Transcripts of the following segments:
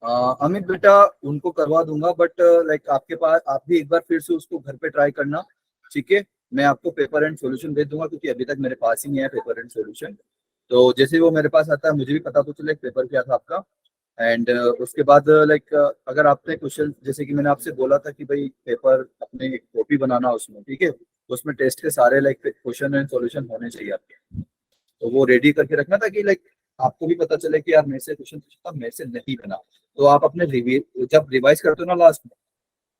अमित बेटा उनको करवा दूंगा, बट लाइक आपके पास आप भी एक बार फिर से उसको घर पे ट्राई करना, ठीक है। मैं आपको पेपर एंड सॉल्यूशन दे दूंगा, क्योंकि अभी तक मेरे पास ही नहीं है पेपर एंड सॉल्यूशन। तो जैसे ही वो मेरे पास आता है मुझे भी पता तो चले पेपर क्या था आपका। एंड उसके बाद लाइक अगर आपने क्वेश्चन, जैसे कि मैंने आपसे बोला था कि भाई पेपर अपने एक कॉपी बनाना उसमें, ठीक है, उसमें टेस्ट के सारे लाइक क्वेश्चन एंड सॉल्यूशन होने चाहिए आपके। तो वो रेडी करके रखना, ताकि लाइक आपको भी पता चले कि यार मेरे से क्वेश्चन पूछा मेरे से नहीं बना। तो आप अपने जब रिवाइज करते हो ना लास्ट में,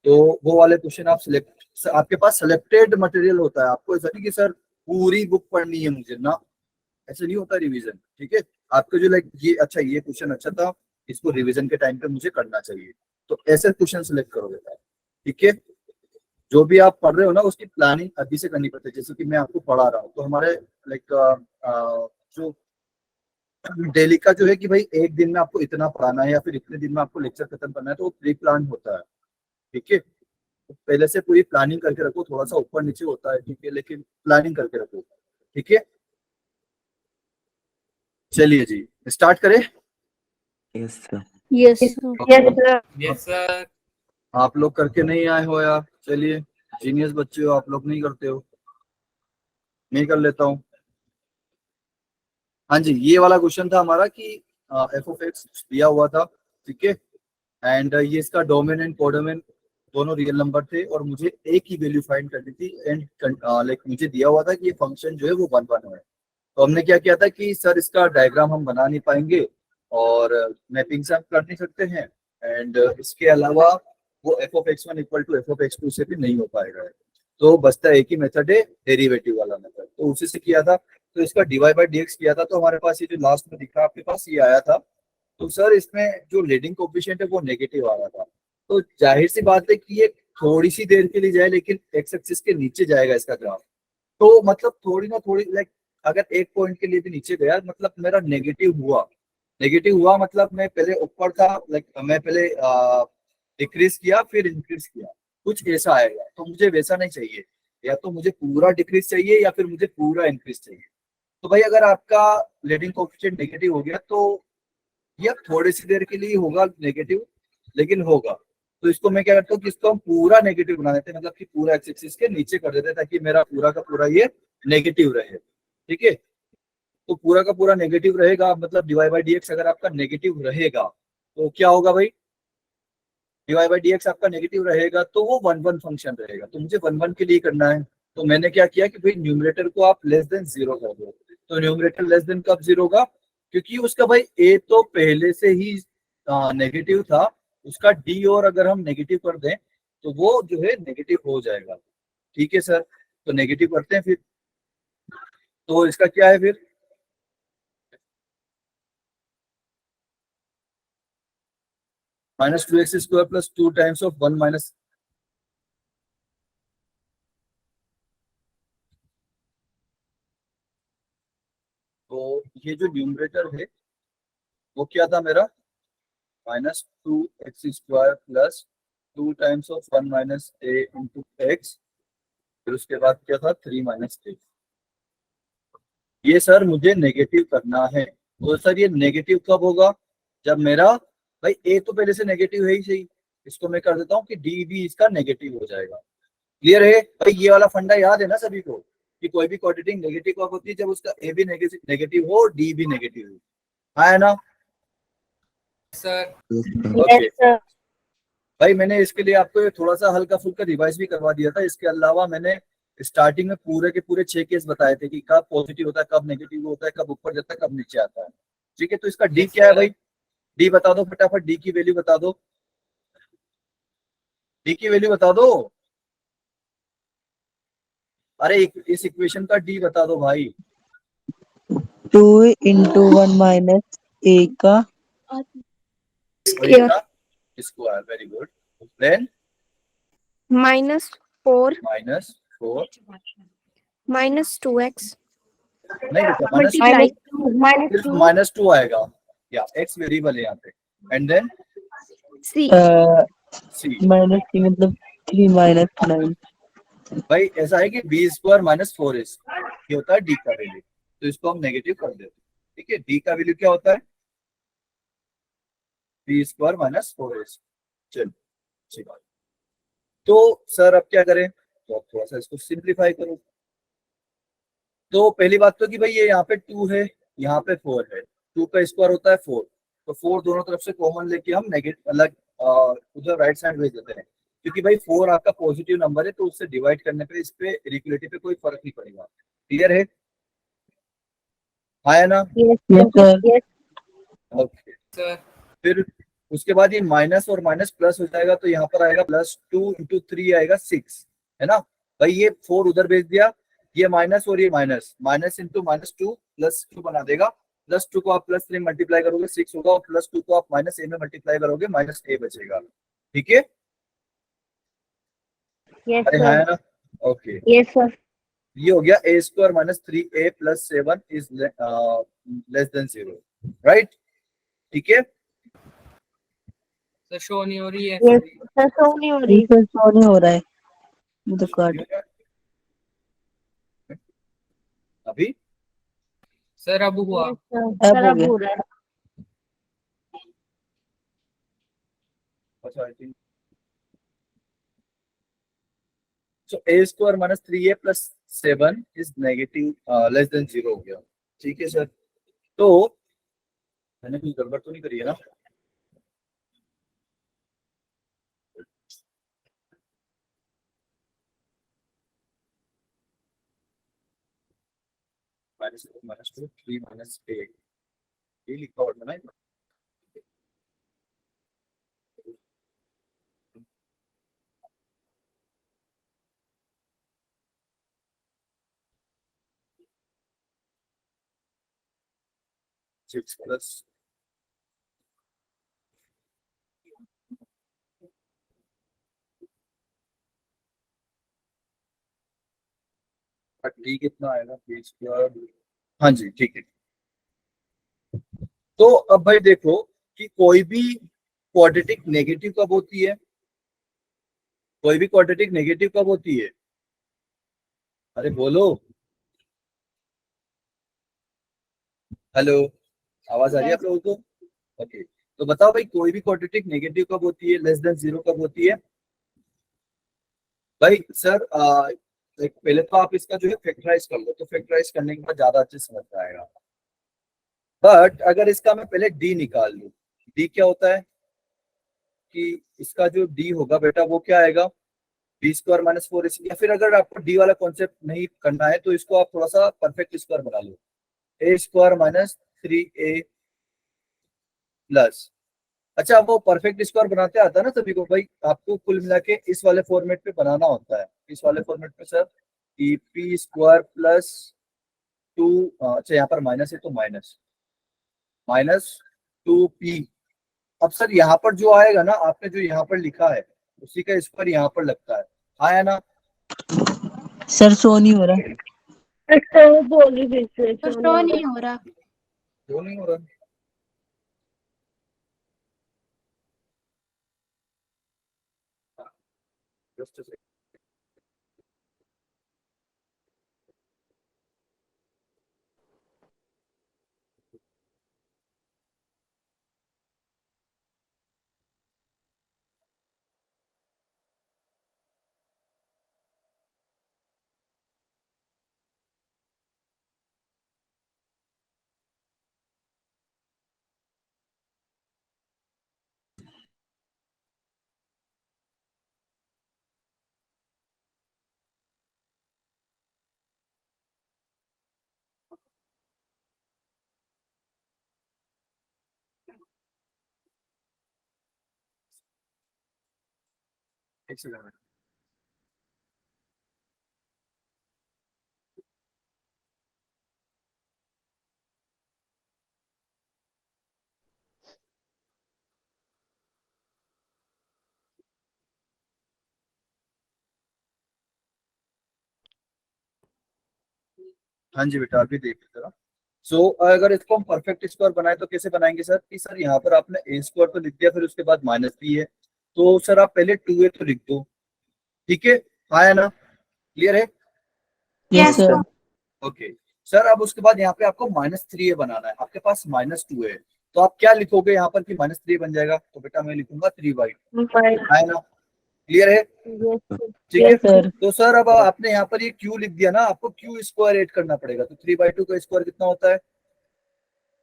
तो वो वाले क्वेश्चन आप सिलेक्ट, आपके पास सिलेक्टेड मटेरियल होता है, आपको ऐसा नहीं कि सर पूरी बुक पढ़नी है मुझे ना, ऐसे नहीं होता रिवीजन, ठीक है। आपको जो लाइक ये अच्छा, ये क्वेश्चन अच्छा था, इसको रिवीजन के टाइम पे मुझे करना चाहिए, तो ऐसे क्वेश्चन सिलेक्ट करोगे, ठीक है। जो भी आप पढ़ रहे हो ना उसकी प्लानिंग अभी से करनी पड़ती है। जैसे कि मैं आपको पढ़ा रहा हूँ, तो हमारे लाइक जो डेली का जो है कि भाई एक दिन में आपको इतना पढ़ाना है या फिर इतने दिन में आपको लेक्चर खत्म करना है, तो वो प्री प्लान होता है, ठीक है। तो पहले से पूरी प्लानिंग करके रखो, थोड़ा सा ऊपर नीचे होता है, ठीक है, लेकिन प्लानिंग करके रखो, ठीक है। चलिए जी, स्टार्ट करें। Yes sir. Yes yes sir. Yes sir. आप लोग करके नहीं आए हो यार, चलिए, जीनियस बच्चे हो आप लोग, नहीं करते हो, मैं कर लेता हूँ। हाँ जी, ये वाला क्वेश्चन था हमारा कि एफ ऑफ एक्स दिया हुआ था, ठीक है। एंड ये इसका डोमेन एंड कोडोमेन दोनों रियल नंबर थे, और मुझे एक ही वैल्यू फाइंड करनी थी। एंड लाइक मुझे दिया हुआ था कि ये फंक्शन जो है वो 1 1 है। तो हमने क्या किया था कि सर इसका डायग्राम हम बना नहीं पाएंगे, और मैपिंग से हम कर नहीं सकते हैं, एंड इसके अलावा वो F of X one equal to F of X two से भी नहीं हो पाएगा। तो बचता एक ही मेथड है, डेरिवेटिव वाला मेथड, तो उसी से किया था। तो इसका डीवाई बाई डी एक्स किया था, तो हमारे पास ये जो लास्ट में दिखा आपके पास ये आया था। तो सर इसमें जो लीडिंग कोएफिशिएंट है वो नेगेटिव आ रहा था। तो जाहिर सी बात है कि ये थोड़ी सी देर के लिए जाए, लेकिन एक्स एक्सिस के नीचे जाएगा इसका ग्राफ। तो मतलब थोड़ी ना थोड़ी लाइक अगर एक पॉइंट के लिए भी नीचे गया, मतलब मेरा नेगेटिव हुआ। नेगेटिव हुआ मतलब मैं पहले ऊपर था, लाइक मैं पहले डिक्रीज किया फिर इंक्रीज किया, कुछ ऐसा आएगा। तो मुझे वैसा नहीं चाहिए, या तो मुझे पूरा डिक्रीज चाहिए या फिर मुझे पूरा इंक्रीज चाहिए। तो भाई अगर आपका लीडिंग कोएफिशिएंट नेगेटिव हो गया, तो ये थोड़ी सी देर के लिए होगा नेगेटिव, लेकिन होगा। तो इसको मैं क्या करता हूँ कि इसको हम पूरा नेगेटिव बना देते हैं, मतलब कि पूरा एक्स एक्सिस के नीचे कर देते हैं, ताकि मेरा पूरा का पूरा ये नेगेटिव रहे, ठीक है। तो पूरा का पूरा नेगेटिव रहेगा, मतलब डीवाई बाई डी एक्स अगर आपका नेगेटिव रहेगा तो क्या होगा भाई, डीवाई बाई डी एक्स आपका नेगेटिव रहेगा तो वो 1 1 फंक्शन रहेगा। तो मुझे 1 1 के लिए करना है, तो मैंने क्या किया कि भाई न्यूमरेटर को आप लेस देन 0 कर दो। तो न्यूमरेटर लेस देन कब 0 होगा, क्योंकि उसका भाई ए तो पहले से ही नेगेटिव था, उसका डी और अगर हम नेगेटिव कर दें तो वो जो है नेगेटिव हो जाएगा, ठीक है सर। तो नेगेटिव करते हैं फिर, तो इसका क्या है फिर, -2x² plus 2 times of 1 minus, तो ये जो न्यूमरेटर है वो क्या था मेरा, -2x² plus 2 times of 1 minus a into x, फिर उसके बाद क्या था 3 माइनस a। ये सर मुझे नेगेटिव करना है। तो सर ये नेगेटिव कब होगा, जब मेरा भाई a तो पहले से नेगेटिव है ही सही, इसको मैं कर देता हूँ कि d भी इसका नेगेटिव हो जाएगा। क्लियर है भाई, ये वाला फंडा याद है ना सभी को, कि कोई भी क्वांटिटी नेगेटिव कब होती है, जब उसका a भी नेगेटिव हो और d भी नेगेटिव हो, हाँ है ना सर। ओके। Yes sir. भाई मैंने इसके लिए आपको ये थोड़ा सा हल्का फुल्का रिवाइज भी करवा दिया था। इसके अलावा मैंने स्टार्टिंग में पूरे के पूरे 6 केस बताए थे कि कब पॉजिटिव होता है, कब नेगेटिव होता है, कब ऊपर जाता है, कब नीचे आता है, ठीक है। तो इसका डी क्या है भाई, डी बता दो फटाफट, डी की वैल्यू बता दो, डी की वैल्यू बता दो। अरे इस इक्वेशन का डी बता दो भाई। 2 इंटू 1 माइनस a का square, very good. Then -4 -4 -2x नहीं बेटा, मल्टीप्लाई सिर्फ -2 आएगा, या एक्स वेरिएबल है यहाँ पे। And then C C, minus की मतलब 3 माइनस 9। भाई ऐसा है कि b² -4 ये होता है डी का वैल्यू, तो इसको हम नेगेटिव कर देते हैं, ठीक है। डी का वैल्यू क्या होता है, बी स्क्वायर माइनस 4ए। चलो अच्छी बात। तो सर अब क्या करें, तो अब थोड़ा सा इसको सिंप्लीफाई करो। तो पहली बात तो कि भाई ये यहाँ पे 2 है, यहाँ पे 4 है, 2 का स्क्वायर होता है 4, तो 4 दोनों तरफ से कॉमन लेके हम नेगेटिव अलग उधर राइट साइड भेज देते हैं, क्योंकि भाई 4 आपका पॉजिटिव नंबर है, तो उससे डिवाइड करने पे इस पे इक्वलिटी पे कोई फर्क नहीं पड़ेगा। क्लियर है? हाँ या ना? Yes sir. ओके। सर फिर उसके बाद ये माइनस और माइनस प्लस हो जाएगा, तो यहाँ पर आएगा +2 × 3 आएगा 6, है ना भाई। ये 4 उधर भेज दिया, ये माइनस और ये माइनस, माइनस इंटू -2 +2 बना देगा। +2 को आप +3 मल्टीप्लाई करोगे 6 होगा, और +2 को आप -a में मल्टीप्लाई करोगे -a बचेगा। ठीक है? यस अरे हाँ सर। है ना? ओके। Yes sir. ये हो गया a² - 3a + 7 is less than 0, right? ठीक है? सर शो नहीं हो रही है। यस सर, शो नहीं हो रही। सर शो नहीं हो रहा है मुझे कार्ड। अभी सर अब हुआ। यस सर, अब सर हो अब गया। हो रहा है। अच्छा, I think so a² - 3a + 7 is negative less than 0 हो गया। ठीक है सर, तो मैंने कुछ गड़बड़ तो नहीं करी है ना? -2 3 -8 ये लिखा हुआ था ना? 6 + डी कितना आएगा b²? हाँ जी ठीक है। तो अब भाई देखो कि कोई भी क्वाड्रेटिक नेगेटिव कब होती है, कोई भी क्वाड्रेटिक नेगेटिव कब होती है? अरे बोलो, हेलो, आवाज आ रही है आप लोगों को? ओके, तो बताओ भाई कोई भी क्वाड्रेटिक नेगेटिव कब होती है, लेस देन 0 कब होती है? भाई सर पहले तो आप इसका जो है फैक्टराइज कर लो, तो फैक्टराइज करने के बाद ज्यादा अच्छे समझ में आएगा। बट अगर इसका मैं पहले डी निकाल लूं, डी क्या होता है कि इसका जो डी होगा बेटा वो क्या आएगा, b² - 4ac। या फिर अगर आपको डी वाला कॉन्सेप्ट नहीं करना है तो इसको आप थोड़ा सा परफेक्ट स्क्वायर बना लो, a² - 3a प्लस। अच्छा, वो परफेक्ट स्क्वायर बनाते आता है ना सभी को भाई, आपको कुल मिला के इस वाले फॉर्मेट पे बनाना होता है। इस वाले फॉर्मेट पे सर कि p² + 2, अच्छा यहाँ पर माइनस है तो -2p। अब सर यहाँ पर जो आएगा ना, आपने जो यहाँ पर लिखा है उसी का स्क्वायर यहाँ पर लगता है, हाँ या ना? सर शो नहीं हो रहा। अच्छा, वो बोली फिर से, तो शो शो नहीं नहीं हो हो रहा। क्यों नहीं हो रहा? Just a second. एक सेकंड। हाँ जी बेटा, अभी देख जरा। सो अगर इसको हम परफेक्ट स्क्वायर बनाए तो कैसे बनाएंगे सर, कि सर यहाँ पर आपने a² तो लिख दिया, फिर उसके बाद -b है, तो सर आप पहले 2a तो लिख दो। ठीक है, हाँ या ना? क्लियर है? Yes sir. ओके सर, अब उसके बाद यहाँ पे आपको -3a बनाना है, आपके पास -2 है, तो आप क्या लिखोगे यहाँ पर कि -3 बन जाएगा, तो बेटा मैं लिखूंगा 3/2, है ना, क्लियर है, ठीक है। Yes, sir. तो सर अब आपने यहाँ पर ये q लिख दिया ना, आपको q स्क्वायर ऐड करना पड़ेगा, तो 3/2 का स्क्वायर कितना होता है,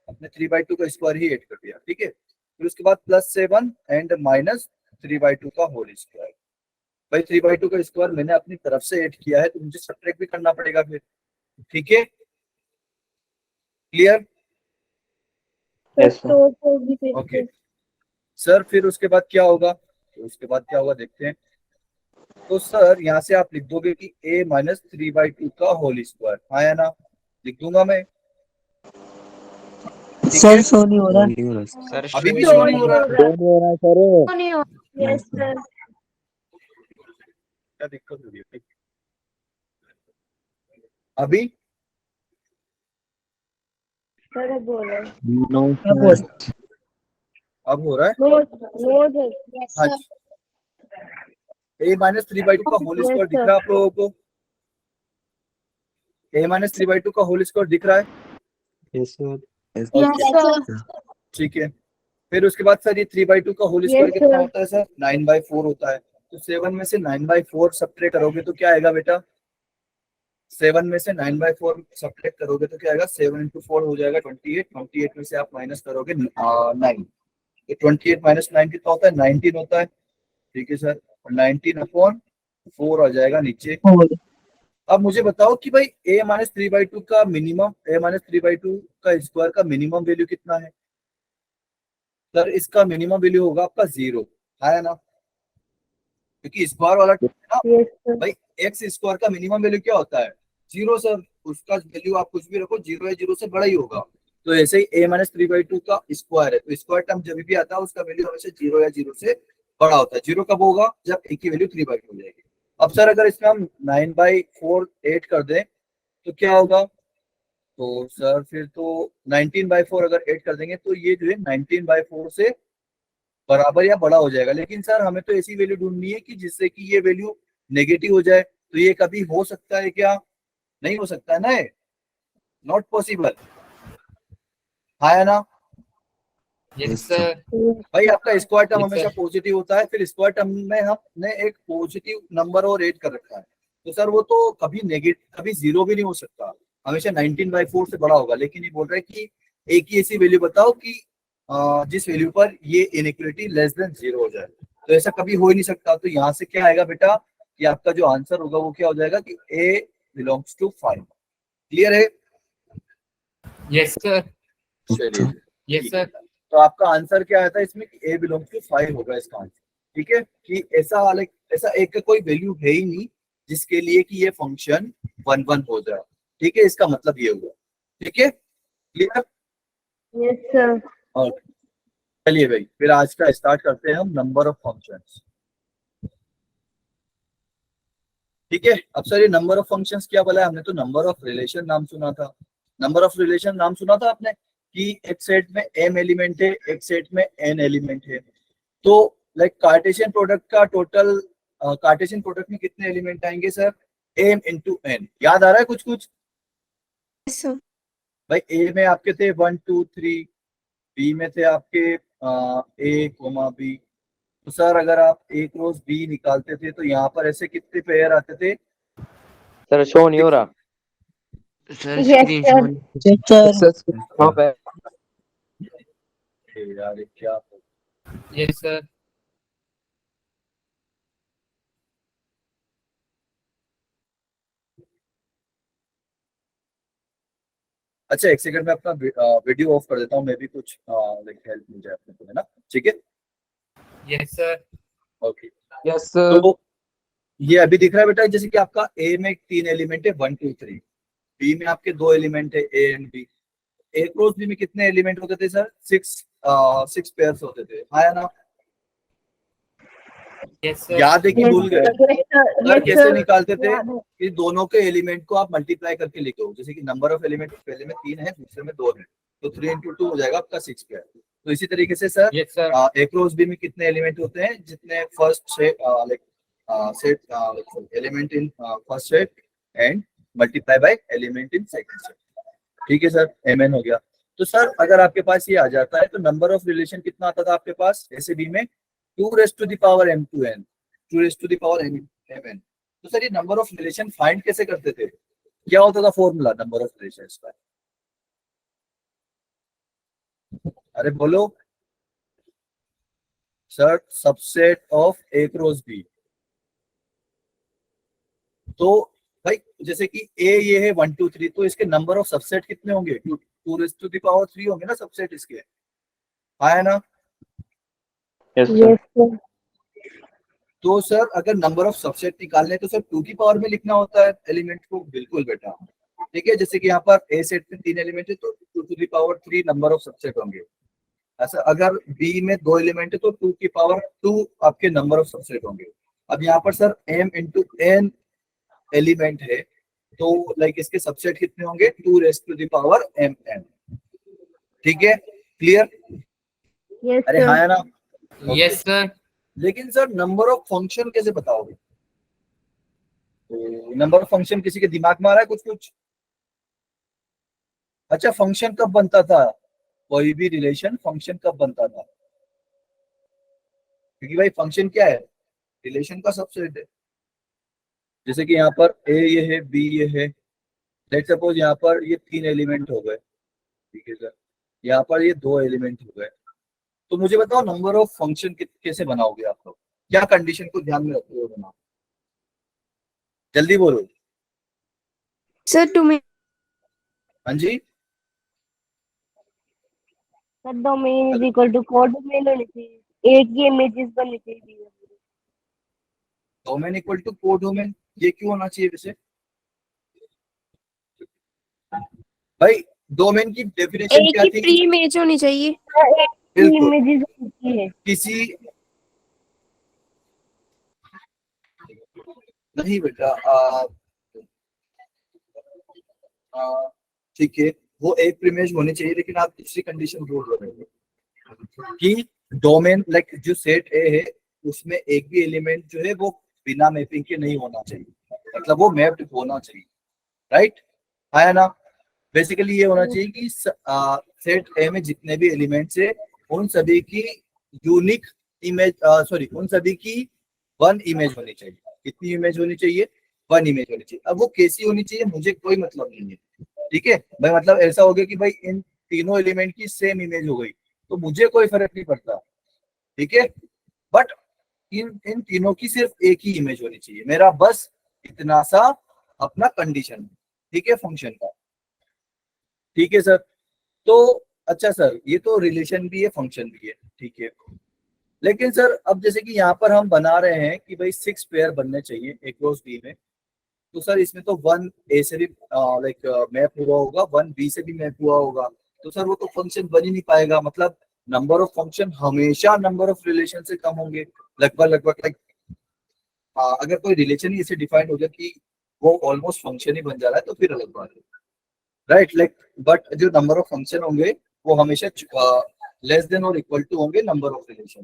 आपने 3/2 का स्क्वायर ही ऐड कर दिया, ठीक है। फिर उसके बाद +7 एंड -3/2 का होल स्क्वायर। भाई 3/2 का स्क्वायर मैंने अपनी तरफ से ऐड किया है, तो मुझे सब्ट्रैक्ट भी करना पड़ेगा फिर, ठीक है, क्लियर, ओके सर। फिर उसके बाद क्या होगा, तो उसके बाद क्या होगा देखते हैं। तो सर यहाँ से आप लिख दोगे कि a - 3/2 का होल स्क्वायर, हाँ या ना, लिख दूंगा मैं, ठीक सर है। शो नहीं हो रहा। सर अभी भी शो शो नहीं हो रहा, यस सर, क्या दिक्कत हो रही है अभी, सर बोल रहे क्या बोल? अब हो रहा है, नोट हाँ जी। a - 3/2 का होल स्क्वायर दिख रहा है आप लोगों को, a - 3/2 का होल स्क्वायर दिख रहा है, ओके, ठीक है। फिर उसके बाद सर ये 3/2 का होल स्क्वायर Yes, कितना sir. होता है सर, 9/4 होता है। तो 7 में से 9/4 सब्ट्रैक्ट करोगे तो क्या आएगा बेटा, 7 में से 9/4 सब्ट्रैक्ट करोगे तो क्या आएगा, 7 × 4 हो जाएगा 28, 28 में से आप माइनस करोगे 9, तो 28 - 9 कितना होता है, 19 होता है, ठीक है सर, 19/4 आ जाएगा नीचे। बोल। अब मुझे बताओ कि भाई a - 3/2 का मिनिमम, a - 3/2 का स्क्वायर का मिनिमम वैल्यू कितना है, सर इसका मिनिमम वैल्यू होगा आपका 0, है ना, क्योंकि स्क्वायर वाला टर्म है ना Yes, sir. भाई, एक्स स्क्वायर का मिनिमम वैल्यू क्या होता है, 0 सर, उसका वैल्यू आप कुछ भी रखो 0 है, 0 से बड़ा ही होगा। तो ऐसे ही a - 3/2 का स्क्वायर है, तो स्क्वायर टर्म जब भी आता है उसका वैल्यू हमेशा 0 या 0 से बड़ा होता है। 0 कब होगा, जब a की वैल्यू 3/2 हो जाएगी। अब सर अगर इसमें हम 9/4 ऐड कर दें तो क्या होगा, तो सर फिर तो 19/4 अगर ऐड कर देंगे तो ये जो है 19/4 से बराबर या बड़ा हो जाएगा। लेकिन सर हमें तो ऐसी वैल्यू ढूंढनी है कि जिससे कि ये वैल्यू नेगेटिव हो जाए, तो ये कभी हो सकता है क्या, नहीं हो सकता है ना, नॉट पॉसिबल, है ना यस सर, भाई। आपका स्क्वायर टर्म Yes, हमेशा sir. पॉजिटिव होता है, फिर स्क्वायर टर्म में हमने एक पॉजिटिव नंबर और ऐड कर रखा है, तो सर वो तो कभी नेगेटिव, कभी 0 भी नहीं हो सकता, हमेशा 19/4 से बड़ा होगा। लेकिन ये बोल रहा है कि एक ही ऐसी वैल्यू बताओ कि जिस वैल्यू पर ये इनइक्वालिटी लेस देन 0 हो जाए, तो ऐसा कभी हो ही नहीं सकता। तो यहाँ से क्या आएगा बेटा, कि आपका जो आंसर होगा वो क्या हो जाएगा कि a बिलोंग्स टू 5, क्लियर है, यस सर, चलिए यस ठीक है। सर, तो आपका आंसर क्या आया था इसमें कि a बिलोंग्स टू 5 होगा इसका आंसर, ठीक है, कि ऐसा वाला, ऐसा एक का कोई वैल्यू है ही नहीं जिसके लिए कि ये फंक्शन 1 हो जाए, ठीक है, इसका मतलब ये हुआ, ठीक है, क्लियर, Yes, sir. और चलिए भाई फिर आज का स्टार्ट करते हैं हम नंबर ऑफ फंक्शंस, ठीक है। अब सर ये नंबर ऑफ फंक्शंस क्या बोला है हमने, तो नंबर ऑफ रिलेशन नाम सुना था, नंबर ऑफ रिलेशन नाम सुना था आपने, कि एक सेट में m एलिमेंट है, एक सेट में n एलिमेंट है, तो लाइक कार्टेशियन प्रोडक्ट का टोटल, कार्टेशियन प्रोडक्ट में कितने एलिमेंट आएंगे सर, m × n, याद आ रहा है कुछ कुछ भाई, a में आपके थे 1 2 3, बी में थे आपके a, b, तो सर अगर आप a क्रॉस b निकालते थे तो यहाँ पर ऐसे कितने पेयर आते थे, सर शो नहीं हो रहा। Sir Yes, screen sir. Shot, sir यार ये क्या, यस सर, अच्छा एक सेकंड में अपना वीडियो ऑफ कर देता हूँ, मैं भी कुछ लाइक हेल्प मिल जाए अपने को, है ना, ठीक है, yes sir, okay. Yes sir. तो ये अभी दिख रहा है बेटा, जैसे कि आपका ए में 3 एलिमेंट है 1 2 3, बी में आपके 2 एलिमेंट है A and B, A cross B में कितने एलिमेंट होते थे सर, 6 पेयर्स होते थे, हाँ या ना, यस सर, याद है कि Yes, भूल sir. गए, Yes, sir. सर Yes, कैसे sir. निकालते थे याद है। कि दोनों के एलिमेंट को आप मल्टीप्लाई करके लिखो, जैसे कि नंबर ऑफ एलिमेंट पहले में 3 है दूसरे में 2 है, तो 3 × 2 हो जाएगा आपका 6 पेयर। तो इसी तरीके से सर यस सर, ए क्रॉस बी में कितने एलिमेंट होते हैं, जितने first set like set element in first set and multiply by element in second set, ठीक है सर, mn हो गया। तो सर अगर आपके पास ये आ जाता है तो नंबर ऑफ रिलेशन कितना आता था आपके पास ऐसे बी में 2m2n 2m n। तो सर ये नंबर ऑफ रिलेशन फाइंड कैसे करते थे, क्या होता था फॉर्मूला नंबर ऑफ रिलेशन का? अरे बोलो sir, subset of A cross B. तो भाई जैसे कि ए ये है 1 2 3, तो इसके नंबर ऑफ सबसेट कितने होंगे? 2 3 होंगे ना सबसेट इसके, आया ना? Yes, sir. Yes, sir. तो सर अगर नंबर ऑफ सबसेट निकालने तो सर 2 की पावर में लिखना होता है एलिमेंट को, बिल्कुल बेटा। ठीक है, जैसे कि यहाँ पर ए सेट में 3 एलिमेंट है तो 2 नंबर ऑफ सबसेट होंगे। ऐसा अगर बी में 2 एलिमेंट है तो 2 की पावर 2 आपके नंबर ऑफ सबसेट होंगे। अब यहाँ पर sir m into n element है तो लाइक इसके सबसेट कितने होंगे? 2m n। ठीक है, क्लियर? Yes, अरे sir. हाँ है ना? Yes, sir. लेकिन सर नंबर ऑफ फंक्शन कैसे बताओगे? नंबर ऑफ फंक्शन किसी के दिमाग में आ रहा है कुछ कुछ? अच्छा, फंक्शन कब बनता था? कोई भी रिलेशन फंक्शन कब बनता था? क्योंकि भाई फंक्शन क्या है? रिलेशन का सबसेट है। जैसे कि यहाँ पर ए ये है, बी ये है, लेट्स सपोज यहाँ पर ये 3 एलिमेंट हो गए। ठीक है सर, यहाँ पर ये 2 एलिमेंट हो गए। तो मुझे बताओ नंबर ऑफ फंक्शन कैसे बनाओगे आप लोग? क्या कंडीशन को ध्यान में रखते हो बनाओ? जल्दी बोलो। सर डोमेन हाँ जी, sir domain is equal to codomain होनी चाहिए, एक ही इमेजेस बननी चाहिए। Domain equal to codomain, ये क्यों होना चाहिए वैसे? भाई डोमेन की डेफिनेशन एक क्या ही थी? प्री इमेज होनी चाहिए। एक ही बिल्कुल, इमेजेस बननी चाहिए। किसी नहीं बेटा, ठीक है, वो एक इमेज होनी चाहिए, लेकिन आप दूसरी कंडीशन बोल रहे हो कि डोमेन लाइक जो सेट ए है उसमें एक भी एलिमेंट जो है वो बिना मैपिंग के नहीं होना चाहिए, मतलब वो मैप्ड होना चाहिए, राइट? आया ना? बेसिकली ये होना चाहिए कि सेट ए में जितने भी एलिमेंट्स है उन सभी की यूनिक इमेज, सॉरी उन सभी की 1 इमेज होनी चाहिए। कितनी इमेज होनी चाहिए? 1 इमेज होनी चाहिए। अब वो कैसी होनी चाहिए मुझे कोई मतलब नहीं है, ठीक है भाई? मतलब ऐसा हो गया कि भाई इन तीनों एलिमेंट की सेम इमेज हो गई तो मुझे कोई फर्क नहीं पड़ता, ठीक है? बट इन इन तीनों की सिर्फ एक ही इमेज होनी चाहिए, मेरा बस इतना सा अपना कंडीशन, ठीक है, फंक्शन का। ठीक है सर, तो अच्छा सर ये तो रिलेशन भी है फंक्शन भी है, ठीक है। लेकिन सर अब जैसे कि यहाँ पर हम बना रहे हैं कि भाई 6 पेयर बनने चाहिए ए क्रॉस बी में, तो सर इसमें तो 1 ए से भी लाइक मैप हुआ होगा, 1 बी से भी मैप हुआ होगा, तो सर वो तो फंक्शन बन ही नहीं पाएगा। मतलब नंबर ऑफ फंक्शन हमेशा नंबर ऑफ रिलेशन से कम होंगे, लगभग लगभग लाइक अगर कोई रिलेशन ही इसे डिफाइन हो गया कि वो ऑलमोस्ट फंक्शन ही बन जा रहा है तो फिर अलग बात है, राइट? लाइक बट जो नंबर ऑफ फंक्शन होंगे वो हमेशा लेस देन और इक्वल टू होंगे नंबर ऑफ रिलेशन,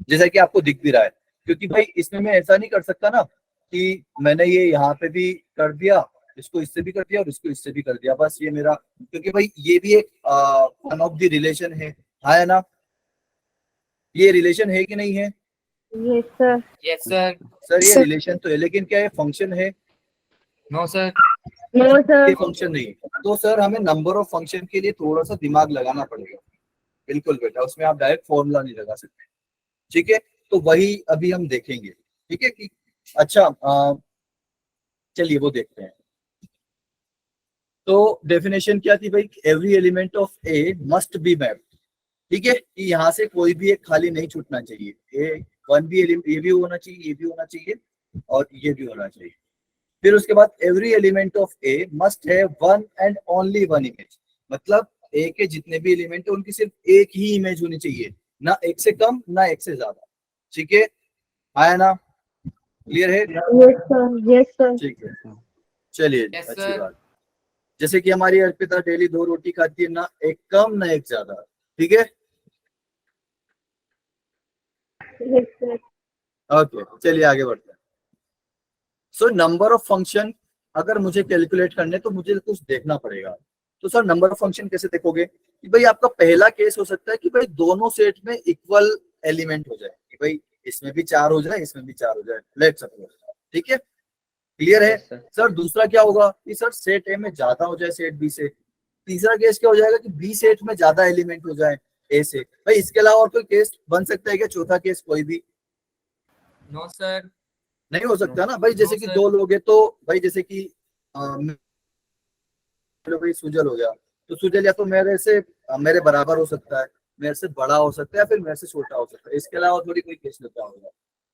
जैसा कि आपको दिख भी रहा है। क्योंकि भाई इसमें मैं ऐसा नहीं कर सकता ना कि मैंने ये यहाँ पे भी कर दिया, इसको इससे भी कर दिया और इसको इससे भी कर दिया, बस ये मेरा, क्योंकि भाई ये भी एक वन ऑफ द रिलेशन है ना? ये रिलेशन है कि नहीं है? Yes, sir. Yes, sir. Sir ये Sir. रिलेशन तो है, लेकिन क्या ये फंक्शन है? No, sir. No, sir. ये फंक्शन नहीं है। तो सर हमें नंबर ऑफ फंक्शन के लिए थोड़ा सा दिमाग लगाना पड़ेगा। बिल्कुल बेटा, उसमें आप डायरेक्ट फॉर्मूला नहीं लगा सकते, ठीक है? तो वही अभी हम देखेंगे, ठीक है कि अच्छा चलिए वो देखते हैं। तो डेफिनेशन क्या थी भाई? Every element of A must be mapped, ठीक है, कि यहाँ से कोई भी एक खाली नहीं छूटना चाहिए। ए 1 भी एलिमेंट, ये भी होना चाहिए, ये भी होना चाहिए और ये भी होना चाहिए। फिर उसके बाद every element of A must have 1 and only 1 image, मतलब ए के जितने भी एलिमेंट है उनकी सिर्फ एक ही इमेज होनी चाहिए, ना एक से कम ना एक से ज्यादा, ठीक है? आया ना? क्लियर है? Yes, sir. Yes, sir. ठीक है, चलिए Yes, अच्छी sir. बात। जैसे कि हमारी अर्पिता डेली 2 रोटी खाती है, ना एक कम ना एक ज्यादा, ठीक है? Yes, sir. ओके, चलिए आगे बढ़ते हैं। सो नंबर ऑफ फंक्शन अगर मुझे कैलकुलेट करने तो मुझे कुछ देखना पड़ेगा। तो सर नंबर ऑफ फंक्शन कैसे देखोगे? कि भाई आपका पहला केस हो सकता है कि भाई दोनों सेट में इक्वल एलिमेंट हो जाए, कि भाई इसमें भी 4 हो जाए, इसमें भी 4 हो जाए, लेट सपोज। ठीक है, क्लियर है? Yes, sir. सर दूसरा क्या होगा कि सर सेट ए में ज्यादा हो जाए सेट बी से। तीसरा केस क्या हो जाएगा कि बी सेट में ज्यादा एलिमेंट हो जाए ए से। भाई इसके अलावा और कोई केस बन सकता है क्या? चौथा केस कोई भी No, sir. नहीं हो सकता ना भाई। जैसे No, कि sir. 2 लोग हैं तो भाई जैसे कि भाई सुजल हो गया, तो सुजल या तो मेरे बराबर हो सकता है, मेरे से बड़ा हो सकता है, या फिर मेरे से छोटा हो सकता है। इसके अलावा थोड़ी कोई केस लगता होगा।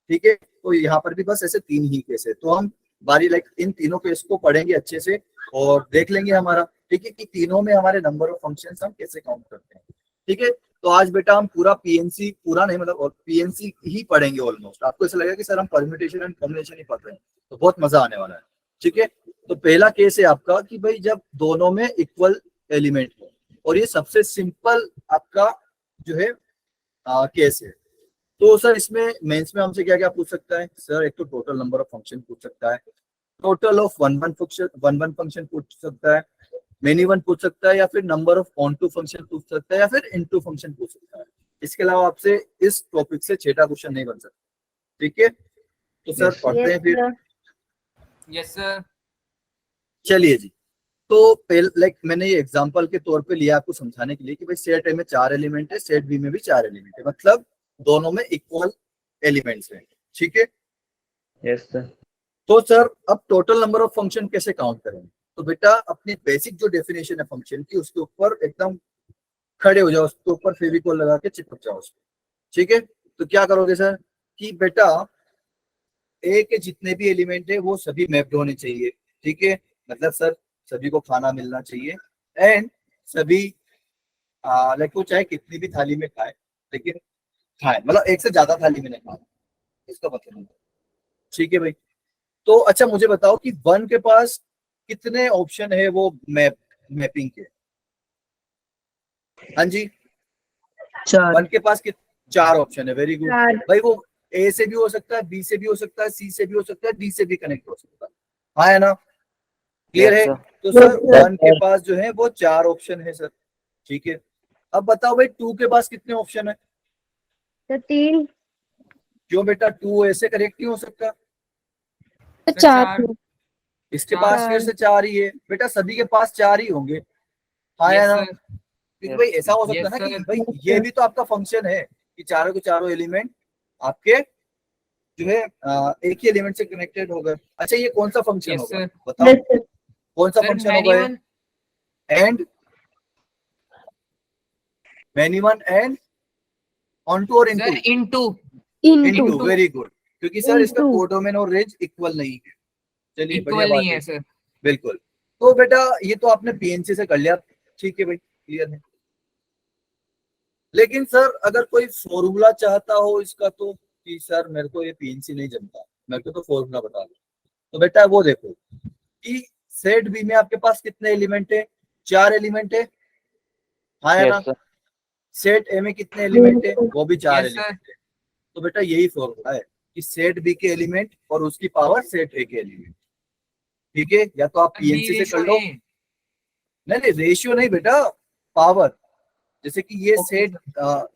ठीक है, तो यहाँ पर भी बस ऐसे 3 ही केस है। तो हम बारी लाइक इन तीनों केस को पढ़ेंगे अच्छे से और देख लेंगे हमारा, ठीक है, कि तीनों में हमारे नंबर ऑफ फंक्शंस हम कैसे काउंट करते हैं। ठीक है, तो आज बेटा हम पूरा पीएनसी, पूरा नहीं मतलब और पीएनसी ही पढ़ेंगे ऑलमोस्ट। आपको ऐसा लगेगा कि सर हम परम्यूटेशन एंड कॉम्बिनेशन ही पढ़ रहे हैं, तो बहुत मजा आने वाला है। ठीक है, तो पहला केस है आपका कि भाई जब दोनों में इक्वल एलिमेंट हो, और ये सबसे सिंपल आपका जो है केस है। तो सर इसमें मेंस में हमसे क्या क्या पूछ सकता है? सर एक तो टोटल नंबर ऑफ फंक्शन पूछ सकता है, total of one one function पूछ सकता है, मेनी वन पूछ सकता है, या फिर number of onto function पूछ सकता है, या फिर इन टू फंक्शन पूछ सकता है। इसके अलावा आपसे इस टॉपिक से 6टा क्वेश्चन नहीं बन सकता। ठीक है, तो सर Yes. पढ़ते हैं Yes, फिर। sir. Yes, sir. चलिए जी, तो लाइक मैंने ये एग्जांपल के तौर पे लिया आपको समझाने के लिए कि भाई सेट ए में 4 एलिमेंट है, सेट बी में भी 4 एलिमेंट है, मतलब दोनों में इक्वल एलिमेंट्स हैं। ठीक है, Yes, sir. तो सर अब टोटल नंबर ऑफ फंक्शन कैसे काउंट करेंगे? तो बेटा अपनी बेसिक जो डेफिनेशन है फंक्शन की, उसके ऊपर एकदम खड़े हो जाओ, उसके ऊपर फेविकोल लगा के चिपक जाओ उसको। ठीक है, तो क्या करोगे सर कि बेटा ए के जितने भी एलिमेंट है वो सभी मैप्ड होने चाहिए। ठीक है, मतलब सर सभी को खाना मिलना चाहिए, एंड सभी लाइक वो चाहे कितनी भी थाली में खाए, लेकिन खाए, मतलब एक से ज्यादा थाली में नहीं खाए, इसका मतलब नहीं। ठीक है भाई, तो अच्छा मुझे बताओ कि 1 के पास कितने ऑप्शन है वो मैपिंग के? हाँ जी, 4 1 के पास 4 ऑप्शन है। Very good 4. भाई, वो ए से भी हो सकता है, बी से भी हो सकता है, सी से भी हो सकता है, डी से भी कनेक्ट हो सकता है। हाँ है ना, क्लियर Yes, है? sir. तो Yes, सर sir. 1 के पास जो है वो 4 ऑप्शन है सर। ठीक है, अब बताओ भाई 2 के पास कितने ऑप्शन है? तो 3. क्यों बेटा, 2 ऐसे करेक्ट नहीं हो सकता? Sir, 4 4. इसके 4. पास फिर से 4 ही है बेटा, सभी के पास 4 ही होंगे। हाँ Yes, या ना? sir. क्योंकि भाई ऐसा हो सकता है Yes, ना कि sir. भाई ये भी तो आपका फंक्शन है कि चारों के चारों एलिमेंट आपके जो है एक ही एलिमेंट से कनेक्टेड होगा। अच्छा ये कौन सा फंक्शन Yes, होगा sir. बताओ? Yes, sir. कौन सा Sir, फंक्शन many होगा? one. And many one and onto और Sir, into? into. into into, very good, क्योंकि सर इसका Into. कोडोमेन और रेंज इक्वल नहीं है। चलिए बढ़िया Equal बात नहीं है, है sir. बिल्कुल। तो बेटा ये तो आपने पीएनसी से कर लिया, ठीक है भाई, क्लियर है। लेकिन सर अगर कोई फॉर्मूला चाहता हो इसका, तो कि सर मेरे को ये पीएनसी नहीं जमता, मेरे को तो फॉर्मूला बता दो, तो बेटा वो देखो कि सेट बी में आपके पास कितने एलिमेंट है? 4 एलिमेंट है। हाँ या Yes, ना? sir. सेट ए में कितने एलिमेंट है? वो भी 4 Yes, sir. एलिमेंट है। तो बेटा यही फॉर्मूला है कि सेट बी के एलिमेंट और उसकी पावर सेट ए के एलिमेंट। ठीक है, या तो आप B पीएनसी से कर ratio लो। A. नहीं नहीं, रेशियो नहीं बेटा, पावर। जैसे कि ये Okay, सेट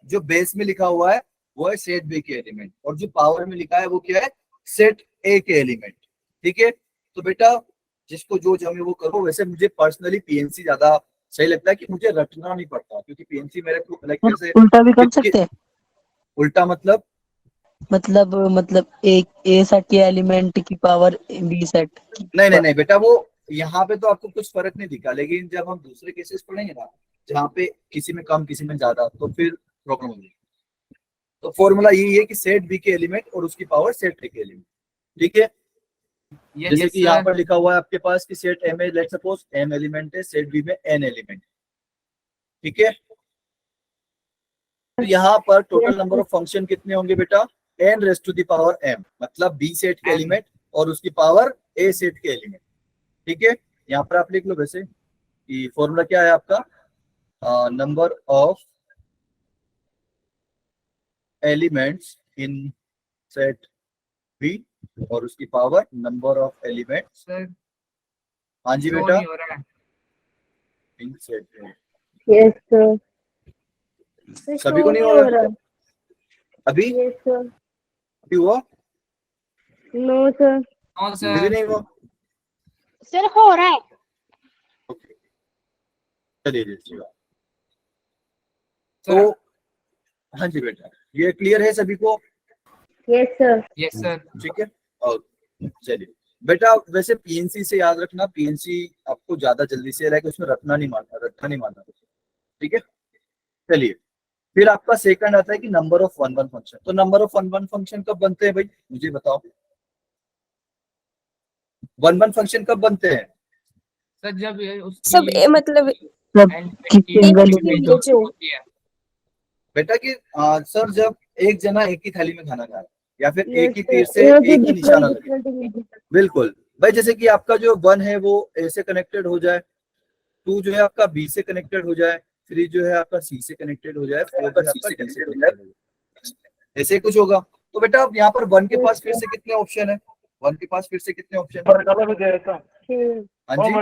जो बेस में लिखा हुआ है वो है सेट बी के एलिमेंट, और जो पावर में लिखा है वो क्या है? सेट ए के एलिमेंट। ठीक है, तो बेटा जिसको जो जमे वो करो। वैसे मुझे पर्सनली पीएनसी ज्यादा सही लगता है कि मुझे रटना नहीं पड़ता, क्योंकि पीएनसी मेरे को लाइक जैसे उल्टा भी कर सकते हैं। उल्टा मतलब एक ए सेट के एलिमेंट की पावर बी सेट की नहीं बेटा, वो यहाँ पे तो आपको कुछ फर्क नहीं दिखा, लेकिन जब हम दूसरे केसेस पढ़ेंगे ना जहाँ पे किसी में कम किसी में ज्यादा, तो फिर प्रॉब्लम होगी। तो फॉर्मूला यही है कि सेट बी के एलिमेंट और उसकी पावर सेट ए के एलिमेंट। ठीक है, yes, जैसे yes, कि यहाँ sir. पर लिखा हुआ है आपके पास कि सेट ए में लेट सपोज एम एलिमेंट है, सेट बी में एन एलिमेंट। ठीक है, तो यहाँ पर टोटल नंबर ऑफ फंक्शन कितने होंगे बेटा? N raise to the power M, मतलब बी सेट के M. एलिमेंट और उसकी पावर ए सेट के एलिमेंट। ठीक है, यहाँ पर आप लिख लो वैसे कि फॉर्मूला क्या है आपका? Number of elements in set B और उसकी power number of elements. Sir, हाँ जी show बेटा, नहीं हो रहा है. In set B. Yes, sir. Sir, सभी को show नहीं नहीं हो हो रहा रहा. अभी Yes, sir. अभी हुआ No, sir. No, अभी भी sir. नहीं हुआ Sir, हो रहा है. ओके चलिए देखिएगा Sir. तो हाँ जी बेटा ये क्लियर है सभी को Yes, sir. Yes, sir. ठीक है और चलिए बेटा वैसे पीएनसी से याद रखना पीएनसी आपको ज्यादा जल्दी से लाइक उसमें रखना नहीं मानना ठीक है चलिए फिर आपका सेकंड आता है कि number of one one function तो number of one one function कब बनते हैं भाई मुझे बताओ वन वन फंक्शन कब बनते हैं सर जब ये सब उसकी मतलब सब end की की single एक image image हो। होती है. बेटा कि सर जब एक जना एक ही थाली में खाना खा रहा है या फिर Yes, एक ही sir. तीर से ये एक ही निशाना लगे different images. बिल्कुल भाई जैसे कि आपका जो वन है वो ए से कनेक्टेड हो जाए टू जो है आपका बी से कनेक्टेड हो जाए थ्री जो है आपका सी से कनेक्टेड हो जाए फोर जो है आपका डी से कनेक्टेड हो जाए ऐसे कुछ होगा तो बेटा अब यहाँ पर वन के पास फिर से कितने ऑप्शन है वन के पास फिर से कितने ऑप्शन है Hmm. हाँ जी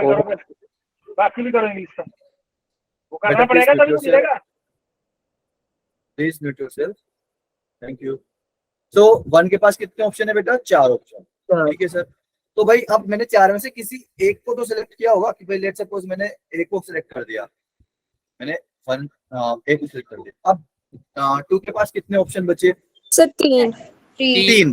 बाकी भी करो इंग्लिश का वो करना बेटा पड़ेगा तभी तो मिलेगा. Please mute yourself thank you तो वन के पास कितने ऑप्शन है बेटा चार ऑप्शन ठीक है सर तो भाई अब मैंने चार में से किसी एक को तो सिलेक्ट किया होगा कि भाई लेट सपोज मैंने एक को सिलेक्ट कर दिया मैंने वन एक को सिलेक्ट कर दिया अब टू के पास कितने ऑप्शन बचे सर 3 तीन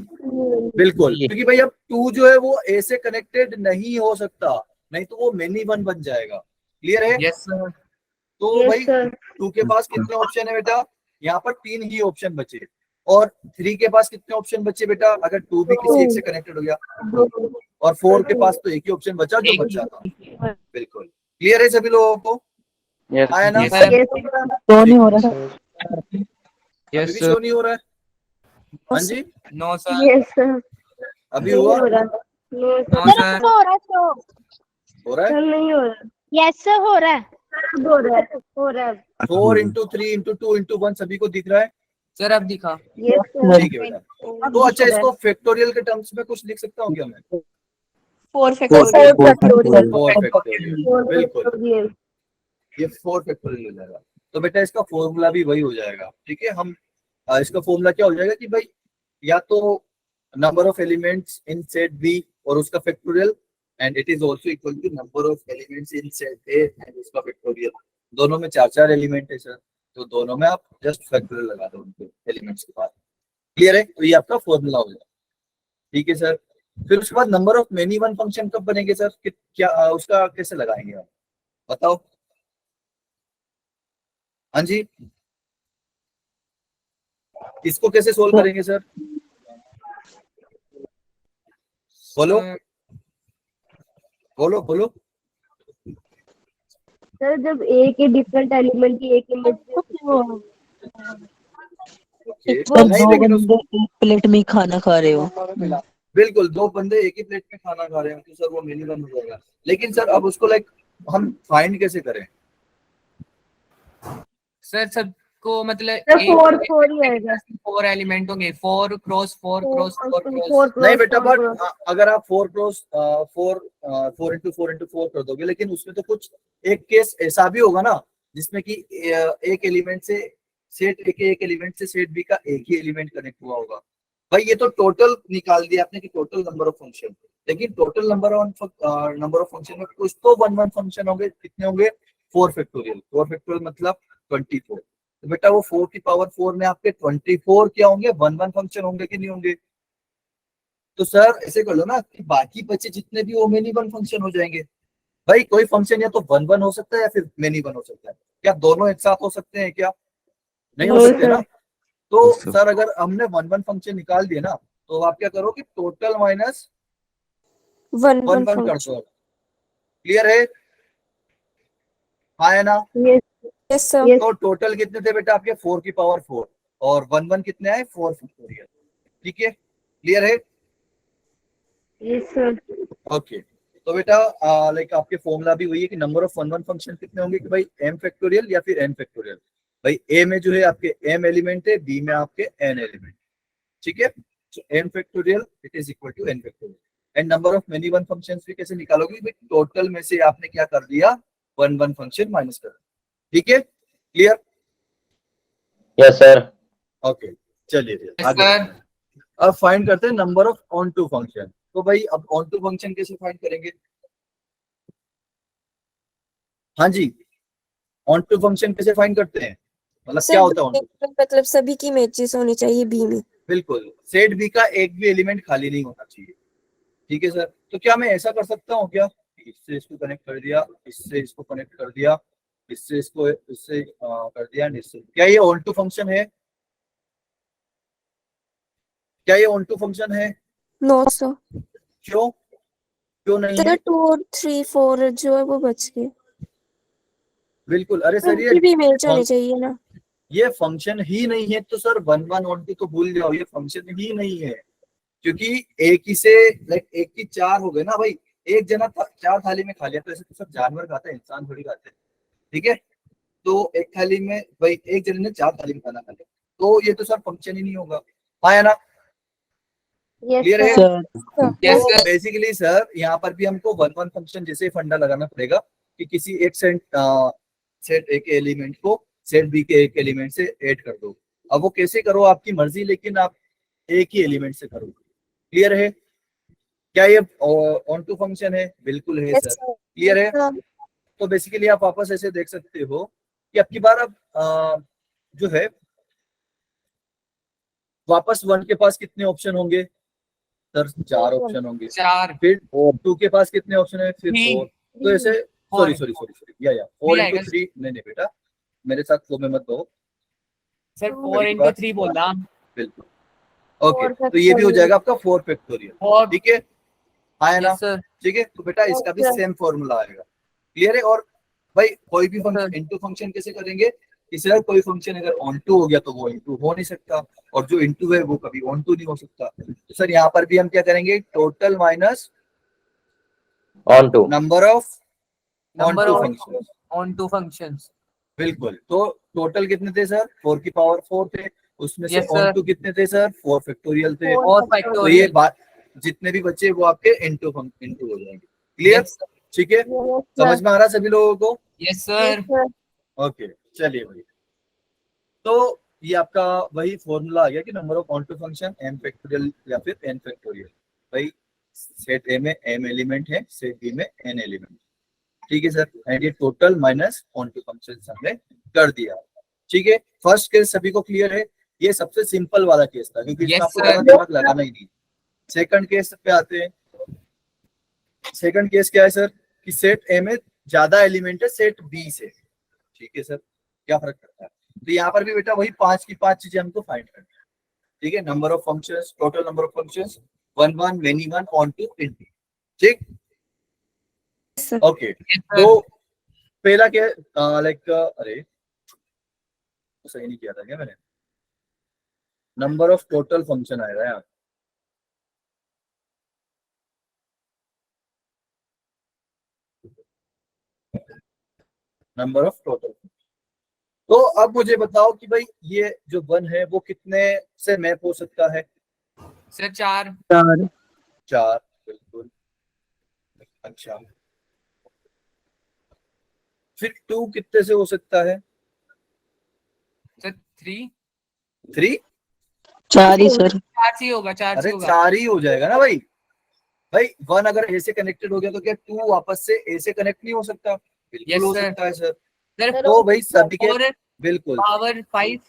बिल्कुल क्योंकि भाई अब टू जो है वो ए से कनेक्टेड नहीं हो सकता नहीं तो वो मेनी वन बन जाएगा क्लियर है Yes, sir. तो Yes, भाई sir. टू के पास कितने ऑप्शन है बेटा यहाँ पर तीन ही ऑप्शन बचे और थ्री के पास कितने ऑप्शन बचे बेटा अगर टू भी किसी एक से कनेक्टेड हो गया और फोर के पास तो एक ही ऑप्शन बचा जो एक बचा था बिल्कुल क्लियर है सभी लोगों को Yes. आया ना Yes, sir. Yes, sir. तो नहीं हो रहा अभी Yes, भी sir. शो नहीं हो रहा है हाँ जी No, sir. Yes, sir. अभी नहीं हुआ हो रहा. No, sir. No, sir. हो रहा है तो. हो रहा है Sir, नहीं हो रहा. Yes, sir, हो रहा है. हो रहा है. हो रहा है. 4 इंटू 3 इंटू 2 इंटू 1 सभी को दिख रहा है Sir अब दिखा. Yes, sir. ठीक है बेटा तो अच्छा इसको फैक्टोरियल के टर्म्स में कुछ लिख सकता हूँ क्या मैं 4 Four factorial. 4 फैक्टोरियल बिल्कुल Factorial. ये 4 फैक्टोरियल हो जाएगा तो बेटा इसका फॉर्मूला भी वही हो जाएगा ठीक है हम इसका फॉर्मूला क्या हो जाएगा कि भाई या तो number of elements in set B और उसका factorial and it is also equal to number of elements in set A and उसका फैक्टोरियल दोनों में चार एलिमेंट है सर तो दोनों में आप जस्ट फैक्टोरियल लगा दो उनके एलिमेंट्स के बाद क्लियर है तो ये आपका फॉर्मूला हो जाएगा ठीक है सर फिर उसके बाद number of many one function कब बनेंगे सर क्या उसका कैसे लगाएंगे आप बताओ हाँ जी इसको कैसे सोल्व करेंगे सर बोलो Sir, बोलो बोलो सर जब एक ही डिफरेंट एलिमेंट की एक इमेज Okay. सर नहीं दो लेकिन बंदे एक प्लेट में ही खाना खा रहे हो बिल्कुल दो बंदे एक ही प्लेट में खाना खा रहे हैं तो सर वो मेनी वन हो जाएगा लेकिन सर अब उसको लाइक हम फाइंड कैसे करें sir सबको मतलब सर फोर ही आएगा. 4 एलिमेंट होंगे 4 क्रॉस 4 क्रॉस 4 क्रॉस. Four नहीं बेटा four बट अगर आप 4 क्रॉस 4 इंटू 4 इंटू 4 कर दोगे लेकिन उसमें तो कुछ एक केस ऐसा भी होगा ना जिसमें कि एक एलिमेंट से सेट ए के एक एलिमेंट से सेट बी का एक ही एलिमेंट कनेक्ट हुआ होगा भाई ये तो टोटल निकाल दिया आपने कि टोटल नंबर ऑफ फंक्शन लेकिन टोटल नंबर ऑफ फंक्शन में कुछ तो वन वन फंक्शन होंगे कितने होंगे 4 फैक्टोरियल मतलब 24 तो बेटा वो 4 की पावर 4 में आपके 24 क्या होंगे वन वन फंक्शन होंगे कि नहीं होंगे तो सर ऐसे कर लो ना कि बाकी बचे जितने भी वो मेनी वन फंक्शन हो जाएंगे भाई कोई फंक्शन या तो वन वन हो सकता है या फिर मेनी वन हो सकता है क्या दोनों एक साथ हो सकते हैं क्या नहीं हो सकते ना तो सर अगर हमने वन वन फंक्शन निकाल दिए ना तो आप क्या करो कि टोटल माइनस 1 वन 1 वन कर function. दो क्लियर है हाँ है ना Yes, sir. Yes. तो टोटल कितने थे बेटा आपके 4 की पावर 4 और वन वन कितने आए 4 फैक्टोरियल ठीक है क्लियर है Yes, sir. ओके तो बेटा लाइक आपके फॉर्मूला भी वही है कि number of one one function कितने होंगे कि भाई m फैक्टोरियल या फिर n फैक्टोरियल भाई a में जो है आपके m एलिमेंट है b में आपके n एलिमेंट ठीक है so m factorial it is equal to n factorial and number of many one functions भी कैसे निकालोगे भाई टोटल में से आपने क्या कर दिया वन वन फंक्शन माइनस कर ठीक है, क्लियर? Yes, sir. ओके, चलिए Yes, आगे sir. बढ़ते हैं। अब फाइंड करते हैं number of onto function. तो भाई अब ऑन टू फंक्शन कैसे फाइंड करेंगे? हाँ जी, ऑन टू फंक्शन कैसे फाइंड करते हैं, मतलब क्या होता है ऑन टू? मतलब सभी की मैचेस होनी चाहिए बी में। बिल्कुल, सेट बी का एक भी एलिमेंट खाली नहीं होना चाहिए। ठीक है सर, तो क्या मैं ऐसा कर सकता हूँ क्या, इससे इसको कनेक्ट कर दिया, इससे इसको कनेक्ट कर दिया, इससे इसको इससे कर दिया, इससे, क्या ये ऑन टू फंक्शन है? क्या ये ऑन टू फंक्शन है? नो सर, क्यों, क्यों नहीं तेरा है? 2 और 3 4 जो है वो बच गए। बिल्कुल, अरे सर उनकी भी मैच होनी चाहिए ना। ये फंक्शन ही नहीं है तो सर 1 1 ऑन टू तो भूल जाओ, ये फंक्शन ही नहीं है। क्योंकि एक ही से लाइक एक की चार हो गए ना भाई, एक जना चार थाली में खा लिया, तो ऐसे तो सब जानवर खाते हैं, इंसान थोड़ी खाते हैं। ठीक है, तो एक थाली में भाई एक जने ने 4 थाली में खाना खा लिया, तो ये तो सर फंक्शन ही नहीं होगा। हाँ या ना? Yes, क्लियर है? sir. सर Yes, तो sir. बेसिकली सर यहाँ पर भी हमको 1 1 फंक्शन जैसे ही फंडा लगाना पड़ेगा कि किसी एक सेट ए के एलिमेंट को सेट बी के एक एलिमेंट से ऐड कर दो। अब वो कैसे करो आपकी मर्जी, लेकिन आप एक ही एलिमेंट से करो। क्लियर है? क्या ये ऑन टू फंक्शन है? बिल्कुल है Yes, सर। sir. क्लियर है? हाँ, तो बेसिकली आप वापस ऐसे देख सकते हो कि अब की बार अब जो है वापस 1 के पास कितने ऑप्शन होंगे सर? 4 ऑप्शन होंगे। 4. फिर 2 के पास कितने ऑप्शन है? फिर 4। तो ऐसे सॉरी 4. या 4 Three इंटू आएगा। 3, नहीं बेटा मेरे साथ फ्लो में मत दो। Sir, 4 into 3 बोला. बिल्कुल, ओके, Four तो ये भी हो factorial. जाएगा आपका 4 फैक्टोरियल। 4. ठीक है, आया ना? Yes, sir. ठीक है, तो बेटा इसका भी Yes, sir. सेम फॉर्मूला आएगा। क्लियर है? और भाई कोई भी फंक्शन Sir. इनटू फंक्शन कैसे करेंगे कि सर कोई फंक्शन अगर ऑन टू हो गया तो वो इनटू हो नहीं सकता, और जो इनटू है वो कभी ऑन टू नहीं हो सकता। तो सर यहाँ पर भी हम क्या करेंगे, total minus On to. Number of Number to of function. on two functions. बिल्कुल, तो टोटल कितने थे सर? 4 की पावर 4 थे, उसमें से Yes, ऑन sir. टू कितने थे सर? 4 फैक्टोरियल थे। 4 तो ये factorial. बात जितने भी बच्चे वो आपके इनटू हो जाएंगे। क्लियर? Yes, sir. ठीक है, Yes, समझ sir. में आ रहा है सभी लोगों को? Yes, Yes, sir. sir. Okay, चलिए भाई, तो ये आपका वही फॉर्मूला आ गया कि number of onto function m factorial या फिर n फैक्टोरियल। भाई सेट ए में m एलिमेंट है, सेट बी में n एलिमेंट। ठीक है सर, एंड ये total minus onto function हमने कर दिया। ठीक है, फर्स्ट केस सभी को क्लियर है? ये सबसे सिंपल वाला केस था क्योंकि इसमें Yes, आपको sir. ज्यादा दिमाग लगाना ही नहीं। सेकंड केस पे आते हैं। सेकंड केस क्या है सर कि सेट ए में ज्यादा एलिमेंट है सेट बी से। ठीक है सर, क्या फर्क पड़ता है? तो यहाँ पर भी बेटा वही 5 की 5 चीजें हमको फाइंड करनी है। ठीक है, number of functions, total number of functions, 1 1 many 1 onto into. ठीक, sir. ओके। Yes, sir. तो पहला क्या लाइक अरे सही नहीं किया था क्या मैंने? नंबर ऑफ टोटल फंक्शन आएगा यहाँ। Number of total. तो अब मुझे बताओ कि भाई ये जो 1 है वो कितने से मैप हो सकता है? Sir, 4. 4 4, बिल्कुल। अच्छा, फिर 2 कितने से हो सकता है? Sir, 3. 3? 4 ही सर 4 से ही होगा, 4 से अरे होगा. 4 ही हो जाएगा ना भाई। भाई 1 अगर ए से कनेक्टेड हो गया तो क्या 2 वापस से ए से कनेक्ट नहीं हो सकता? बिल्कुल Yes, हो sir. सकता है सर। Sir, तो भाई सभी के 4 बिल्कुल power 5.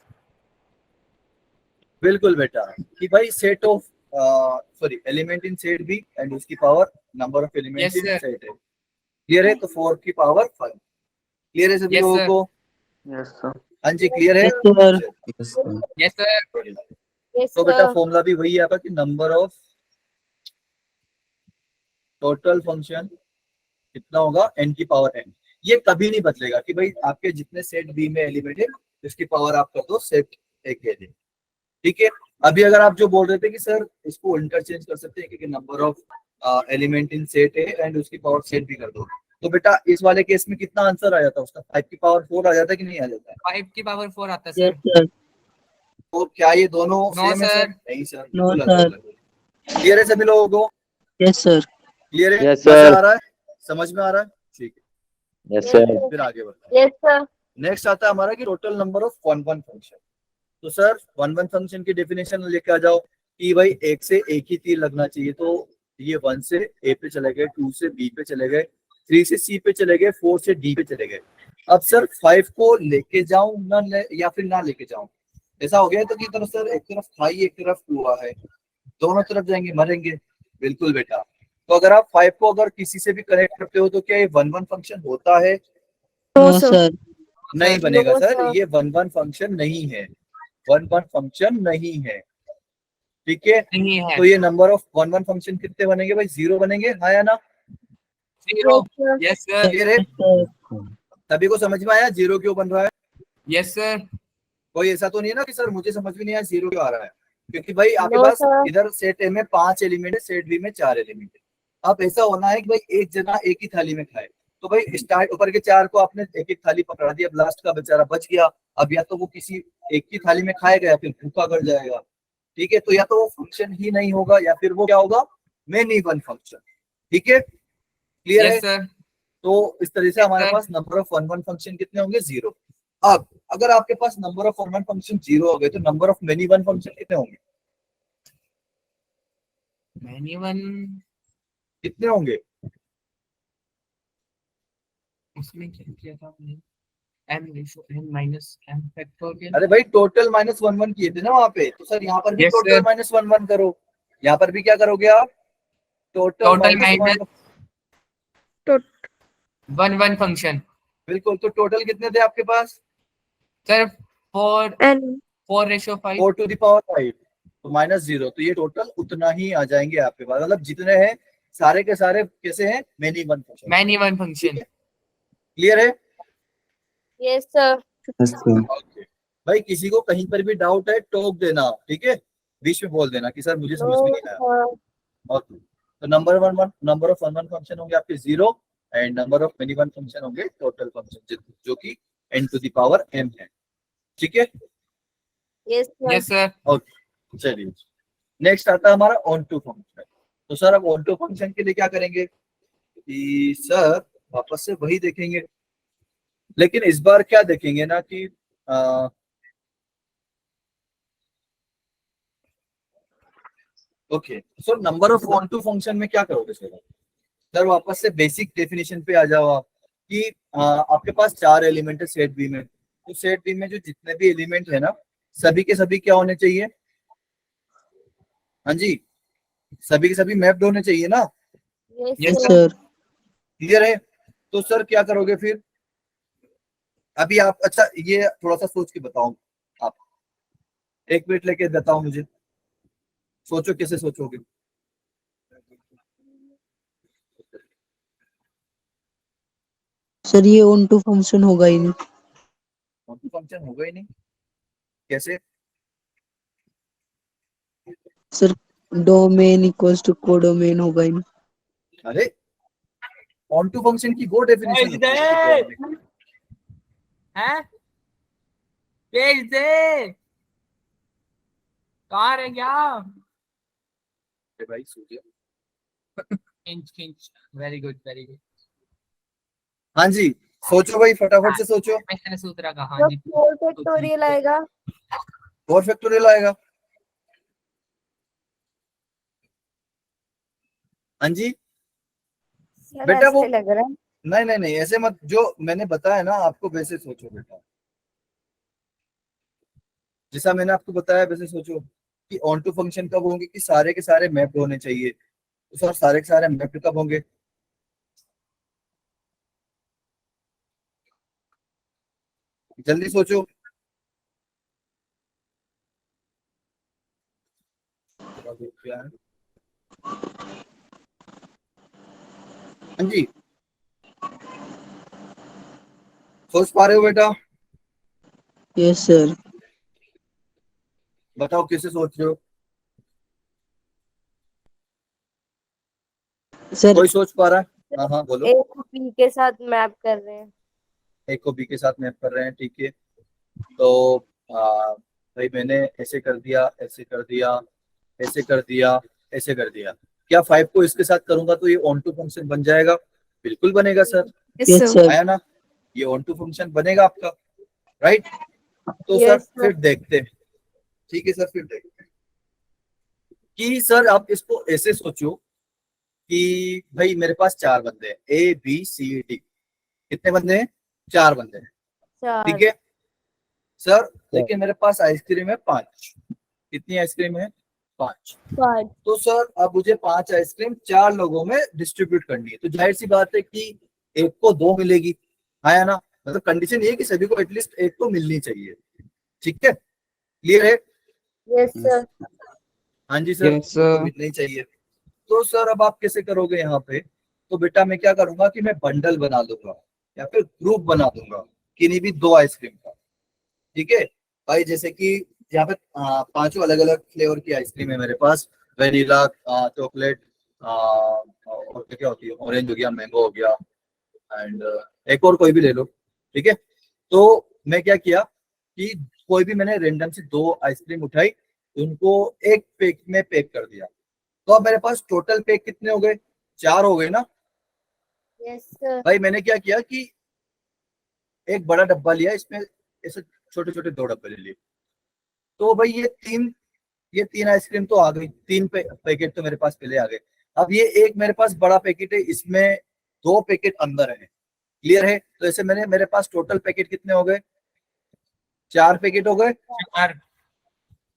बिल्कुल बेटा कि भाई set of sorry element in set B and उसकी power number of element Yes, in sir. Set है। क्लियर है? तो 4 की पावर 5। क्लियर है सभी Yes, लोगों sir. को? Yes, sir. हाँ जी, क्लियर है? Yes, sir. Yes, sir. Yes, तो बेटा sir. फॉर्मूला भी वही है आपका कि नंबर ऑफ टोटल फंक्शन कितना होगा? n की पावर n। ये कभी नहीं बदलेगा कि भाई आपके जितने सेट बी में एलिमेंट है इसकी पावर आप कर दो सेट ए के लिए। ठीक है, अभी अगर आप जो बोल रहे थे कि सर इसको इंटरचेंज कर सकते हैं क्योंकि number of element in set A and उसकी पावर सेट भी कर दो, तो बेटा इस वाले केस में कितना आंसर आ जाता है उसका? 5 की पावर 4 आ जाता है कि नहीं आ जाता है? 5 की power 4 आता है Yes, sir. sir. तो क्या ये दोनों No, सेम है sir. सर? नहीं सर, No, बिल्कुल sir. अलग है। क्लियर है सभी लोगों को? Yes, sir. क्लियर है? Yes, मजा sir. आ रहा है? समझ में आ रहा है? ठीक है, Yes, sir. Yes, sir. फिर आगे बढ़ते हैं। Yes, sir. नेक्स्ट आता है हमारा कि total number of one one function. तो सर वन वन फंक्शन की डेफिनेशन लेके आ जाओ कि भाई एक से एक ही तीर लगना चाहिए। तो ये 1 से ए पे चले गए, 2 से बी पे चले गए, 3 से सी पे चले गए, 4 से डी पे चले गए। अब सर 5 को लेके जाऊं या फिर ना लेके जाऊं, ऐसा हो गया तो कि तरफ सर एक तरफ हाई एक तरफ हुआ है, दोनों तरफ जाएंगे मरेंगे। बिल्कुल बेटा। तो अगर आप 5 को अगर किसी से भी कनेक्ट करते हो तो क्या ये वन वन फंक्शन होता है? No no sir. सर। नहीं बनेगा No, सर, sir. ये वन वन फंक्शन नहीं है, वन वन फंक्शन नहीं है। ठीक है, नहीं है। तो ये number of one one function कितने बनेंगे भाई? 0 बनेंगे, हाँ या ना? 0 Yes, sir. Yes sir clear है? सभी को समझ में आया 0 क्यों बन रहा है? यस सर कोई ऐसा तो नहीं है ना कि सर मुझे समझ में नहीं आया 0 क्यों आ रहा है? क्योंकि भाई आपके No, पास sir. इधर सेट ए में 5 एलिमेंट है, सेट बी में 4 एलिमेंट है। अब ऐसा होना है कि भाई एक जना एक ही थाली में खाए, तो भाई स्टार्ट ऊपर के 4 को आपने एक एक थाली पकड़ा दी, अब लास्ट का बेचारा बच गया। अब या तो वो किसी एक की थाली में खाएगा या फिर भूखा कर जाएगा। ठीक है, तो या तो वो फंक्शन ही नहीं होगा या फिर वो क्या होगा? Many one function. ठीक है, क्लियर है? यस सर तो इस तरह से हमारे Yes, sir. पास number of one one function कितने होंगे? 0। अब अगर आपके पास number of one one function 0 हो गए तो number of many one function कितने होंगे? मैनी वन कितने होंगे? उसमें क्या किया था आपने? n minus m factorial. अरे भाई टोटल माइनस वन वन किए थे ना वहां पे, तो सर यहाँ पर भी Yes, total sir. Minus one one करो। यहाँ पर भी क्या करोगे आप? Total Total minus minus- one function. बिल्कुल। तो टोटल कितने थे आपके पास? सर 4 एन 4/5 4 टू द पावर 5, तो -0। तो ये टोटल उतना ही आ जाएंगे आपके पास, मतलब जितने हैं सारे के सारे कैसे हैं? Many one function. Many one function. Clear है? Yes, sir. ओके भाई, किसी को कहीं पर भी डाउट है टोक देना, ठीक है? बीच में बोल देना कि सर मुझे समझ No, में नहीं आया। sir. ओके, तो number of one one function होंगे आपके 0 and number of many one function होंगे टोटल फंक्शन जो कि n to the power m है। ठीक है, Yes, sir. Yes sir okay चलिए। नेक्स्ट आता है हमारा ऑन टू फंक्शन। तो सर अब ऑन टू फंक्शन के लिए क्या करेंगे कि सर वापस से वही देखेंगे, लेकिन इस बार क्या देखेंगे ना कि okay, so number of onto function में क्या करोगे सर वापस से बेसिक डेफिनेशन पे आ जाओ आप कि आपके पास 4 एलिमेंट है सेट बी में। तो सेट बी में जो जितने भी एलिमेंट है ना, सभी के सभी क्या होने चाहिए? हाँ जी, सभी के सभी मैप्ड होने चाहिए ना? Yes, Yes, sir. Sir. Clear है? तो सर क्या करोगे फिर? अभी आप अच्छा ये थोड़ा सा सोच के बताओ, आप 1 मिनट लेके बताओ मुझे, सोचो कैसे सोचोगे? सर ये ऑन टू फंक्शन होगा ही नहीं। फंक्शन होगा ही नहीं, कैसे? Sir domain equals to codomain होगा ही नहीं। अरे ऑन टू फंक्शन की वो डेफिनेशन हैं? भेज दे। कहाँ रह गया? भाई सूर्य। खिंच वेरी गुड वेरी गुड। हाँ जी, सोचो भाई फटाफट से सोचो। मैंने सूत्रा कहा। तो हाँ जी 4 factorial आएगा. 4 फैक्टोरियल आएगा। हाँ जी Sir, बेटा वो ऐसे लग रहा है. नहीं नहीं नहीं ऐसे मत, जो मैंने बताया ना आपको वैसे सोचो बेटा, जैसा मैंने आपको बताया वैसे सोचो कि ऑन टू फंक्शन कब होंगे कि सारे के सारे मैप्ड होने चाहिए। तो सर सारे के सारे मैप्ड कब होंगे? जल्दी सोचो। हाँ जी, सोच पा रहे हो बेटा? Yes sir. बताओ कैसे सोच रहे हो? सर कोई सोच पा रहा है? हाँ हाँ बोलो। A को B के साथ मैप कर रहे हैं. ए को बी के साथ मैप कर रहे हैं, ठीक है। तो भाई मैंने ऐसे कर दिया, ऐसे कर दिया, ऐसे कर दिया, ऐसे कर दिया। क्या 5 को इसके साथ करूंगा तो ये ऑन टू फंक्शन बन जाएगा? बिल्कुल बनेगा sir, yes yes sir. Sir. आया ना? ये ऑन टू फंक्शन बनेगा आपका। राइट। तो सर Yes, sir. फिर देखते हैं, ठीक है सर, फिर देखते हैं कि सर आप इसको ऐसे सोचो कि भाई मेरे पास 4 बंदे हैं, ए बी सी डी। कितने बंदे हैं? 4 बंदे हैं, ठीक 4 है सर। लेकिन मेरे पास आइसक्रीम है 5। कितनी आइसक्रीम है? 5। 5 तो सर अब मुझे 5 आइसक्रीम 4 लोगों में डिस्ट्रीब्यूट करनी है, तो जाहिर सी बात है कि एक को 2 मिलेगी, है ना। मतलब कंडीशन ये है कि सभी को एटलीस्ट एक तो मिलनी चाहिए, ठीक है, क्लियर है? Yes, sir. हाँ जी सर, Yes, तो मिलना ही चाहिए। तो सर अब आप कैसे करोगे यहाँ पे? तो बेटा मैं क्या करूंगा कि मैं बंडल बना दूंगा या फिर ग्रुप बना दूंगा किन्हीं भी 2 आइसक्रीम का, ठीक है भाई। जैसे कि यहाँ पे 5 अलग अलग फ्लेवर की आइसक्रीम है मेरे पास, वेनिला, चॉकलेट, और क्या क्या होती है, ऑरेंज हो गया, मैंगो हो गया, एंड एक और कोई भी ले लो, ठीक है। तो मैं क्या किया कि कोई भी मैंने रेंडम से 2 आइसक्रीम उठाई, उनको एक पैक में पैक कर दिया। तो अब मेरे पास टोटल पैक कितने हो गए? 4 हो गए ना Yes, sir. भाई। मैंने क्या किया कि एक बड़ा डब्बा लिया, इसमें ऐसे छोटे छोटे 2 डब्बे ले लिए। तो भाई ये तीन आइसक्रीम तो आ गई, 3 पैकेट तो मेरे पास पहले आ गए। अब ये एक मेरे पास बड़ा पैकेट है, इसमें 2 पैकेट अंदर है, क्लियर है। तो ऐसे मेरे पास टोटल पैकेट कितने हो गए? 4 पैकेट हो गए, 4।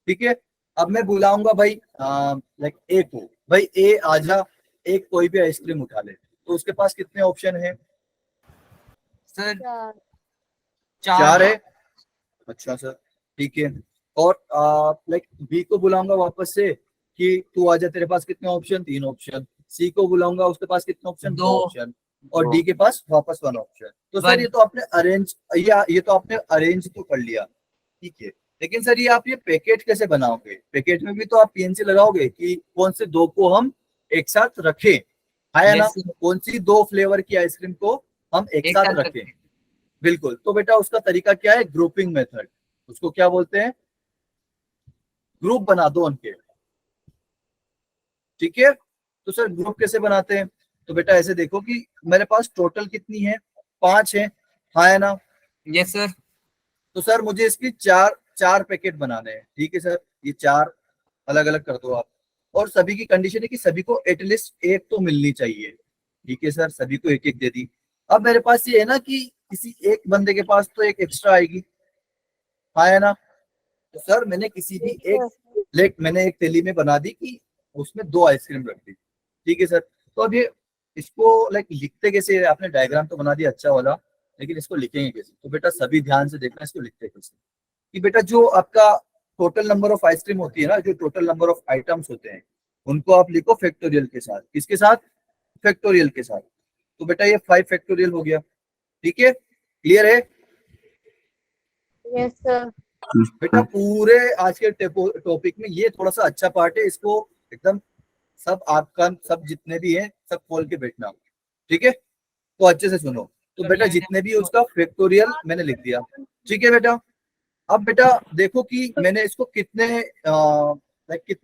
ठीक है। अब मैं बुलाऊंगा भाई लाइक ए को, भाई ए आजा, एक कोई भी आइसक्रीम उठा ले। तो उसके पास कितने ऑप्शन है? सर 4 4 है, अच्छा सर, ठीक है। और लाइक बी को बुलाऊंगा वापस से कि तू आजा, तेरे पास कितने ऑप्शन? 3 ऑप्शन। सी को बुलाऊंगा, उसके पास कितने ऑप्शन? 2 2। ऑप्शन। और डी के पास वापस 1 ऑप्शन। तो सर 1। ये तो आपने अरेंज, ये तो आपने अरेंज तो कर लिया, ठीक है। लेकिन सर ये आप ये पैकेट कैसे बनाओगे? पैकेट में भी तो आप पीएनसी लगाओगे कि कौन से 2 को हम एक साथ रखें, है ना। Yes, sir. कौन सी 2 फ्लेवर की आइसक्रीम को हम एक एक साथ साथ रखें, बिल्कुल। तो बेटा उसका तरीका क्या है? Grouping method. उसको क्या बोलते हैं? ग्रुप बना दो उनके, ठीक है। तो सर ग्रुप कैसे बनाते हैं? तो बेटा ऐसे देखो कि मेरे पास टोटल कितनी है? 5 है, हाँ है ना। Yes, sir. तो सर मुझे इसकी 4 पैकेट बनाने हैं, ठीक है सर। ये 4 अलग अलग कर दो आप, और सभी की कंडीशन है कि सभी को एटलीस्ट एक तो मिलनी चाहिए, ठीक है सर। सभी को एक एक दे दी। अब मेरे पास ये है ना कि किसी एक बंदे के पास तो एक एक्स्ट्रा आएगी, हाँ है ना। तो सर मैंने किसी भी मैंने एक थैली में बना दी कि उसमें 2 आइसक्रीम रख दी, ठीक है सर। तो अब ये इसको लाइक लिखते कैसे? आपने डायग्राम तो बना दिया अच्छा वाला, लेकिन इसको लिखेंगे कैसे? तो बेटा सभी ध्यान से देखना, इसको लिखते कैसे कि बेटा जो आपका टोटल नंबर ऑफ आइसक्रीम होती है ना, जो टोटल नंबर ऑफ आइटम्स होते हैं, उनको आप लिखो फैक्टोरियल के साथ। किसके साथ? फैक्टोरियल के साथ। तो बेटा ये 5 फैक्टोरियल हो गया, ठीक है, क्लियर है? Yes, sir. बेटा पूरे आज के टॉपिक में ये थोड़ा सा अच्छा पार्ट है, इसको एकदम सब आपका सब जितने भी हैं सब खोल के बैठना, ठीक है। तो अच्छे से सुनो। तो बेटा जितने भी उसका फैक्टोरियल मैंने लिख दिया, ठीक है बेटा। अब बेटा देखो कि मैंने इसको कितने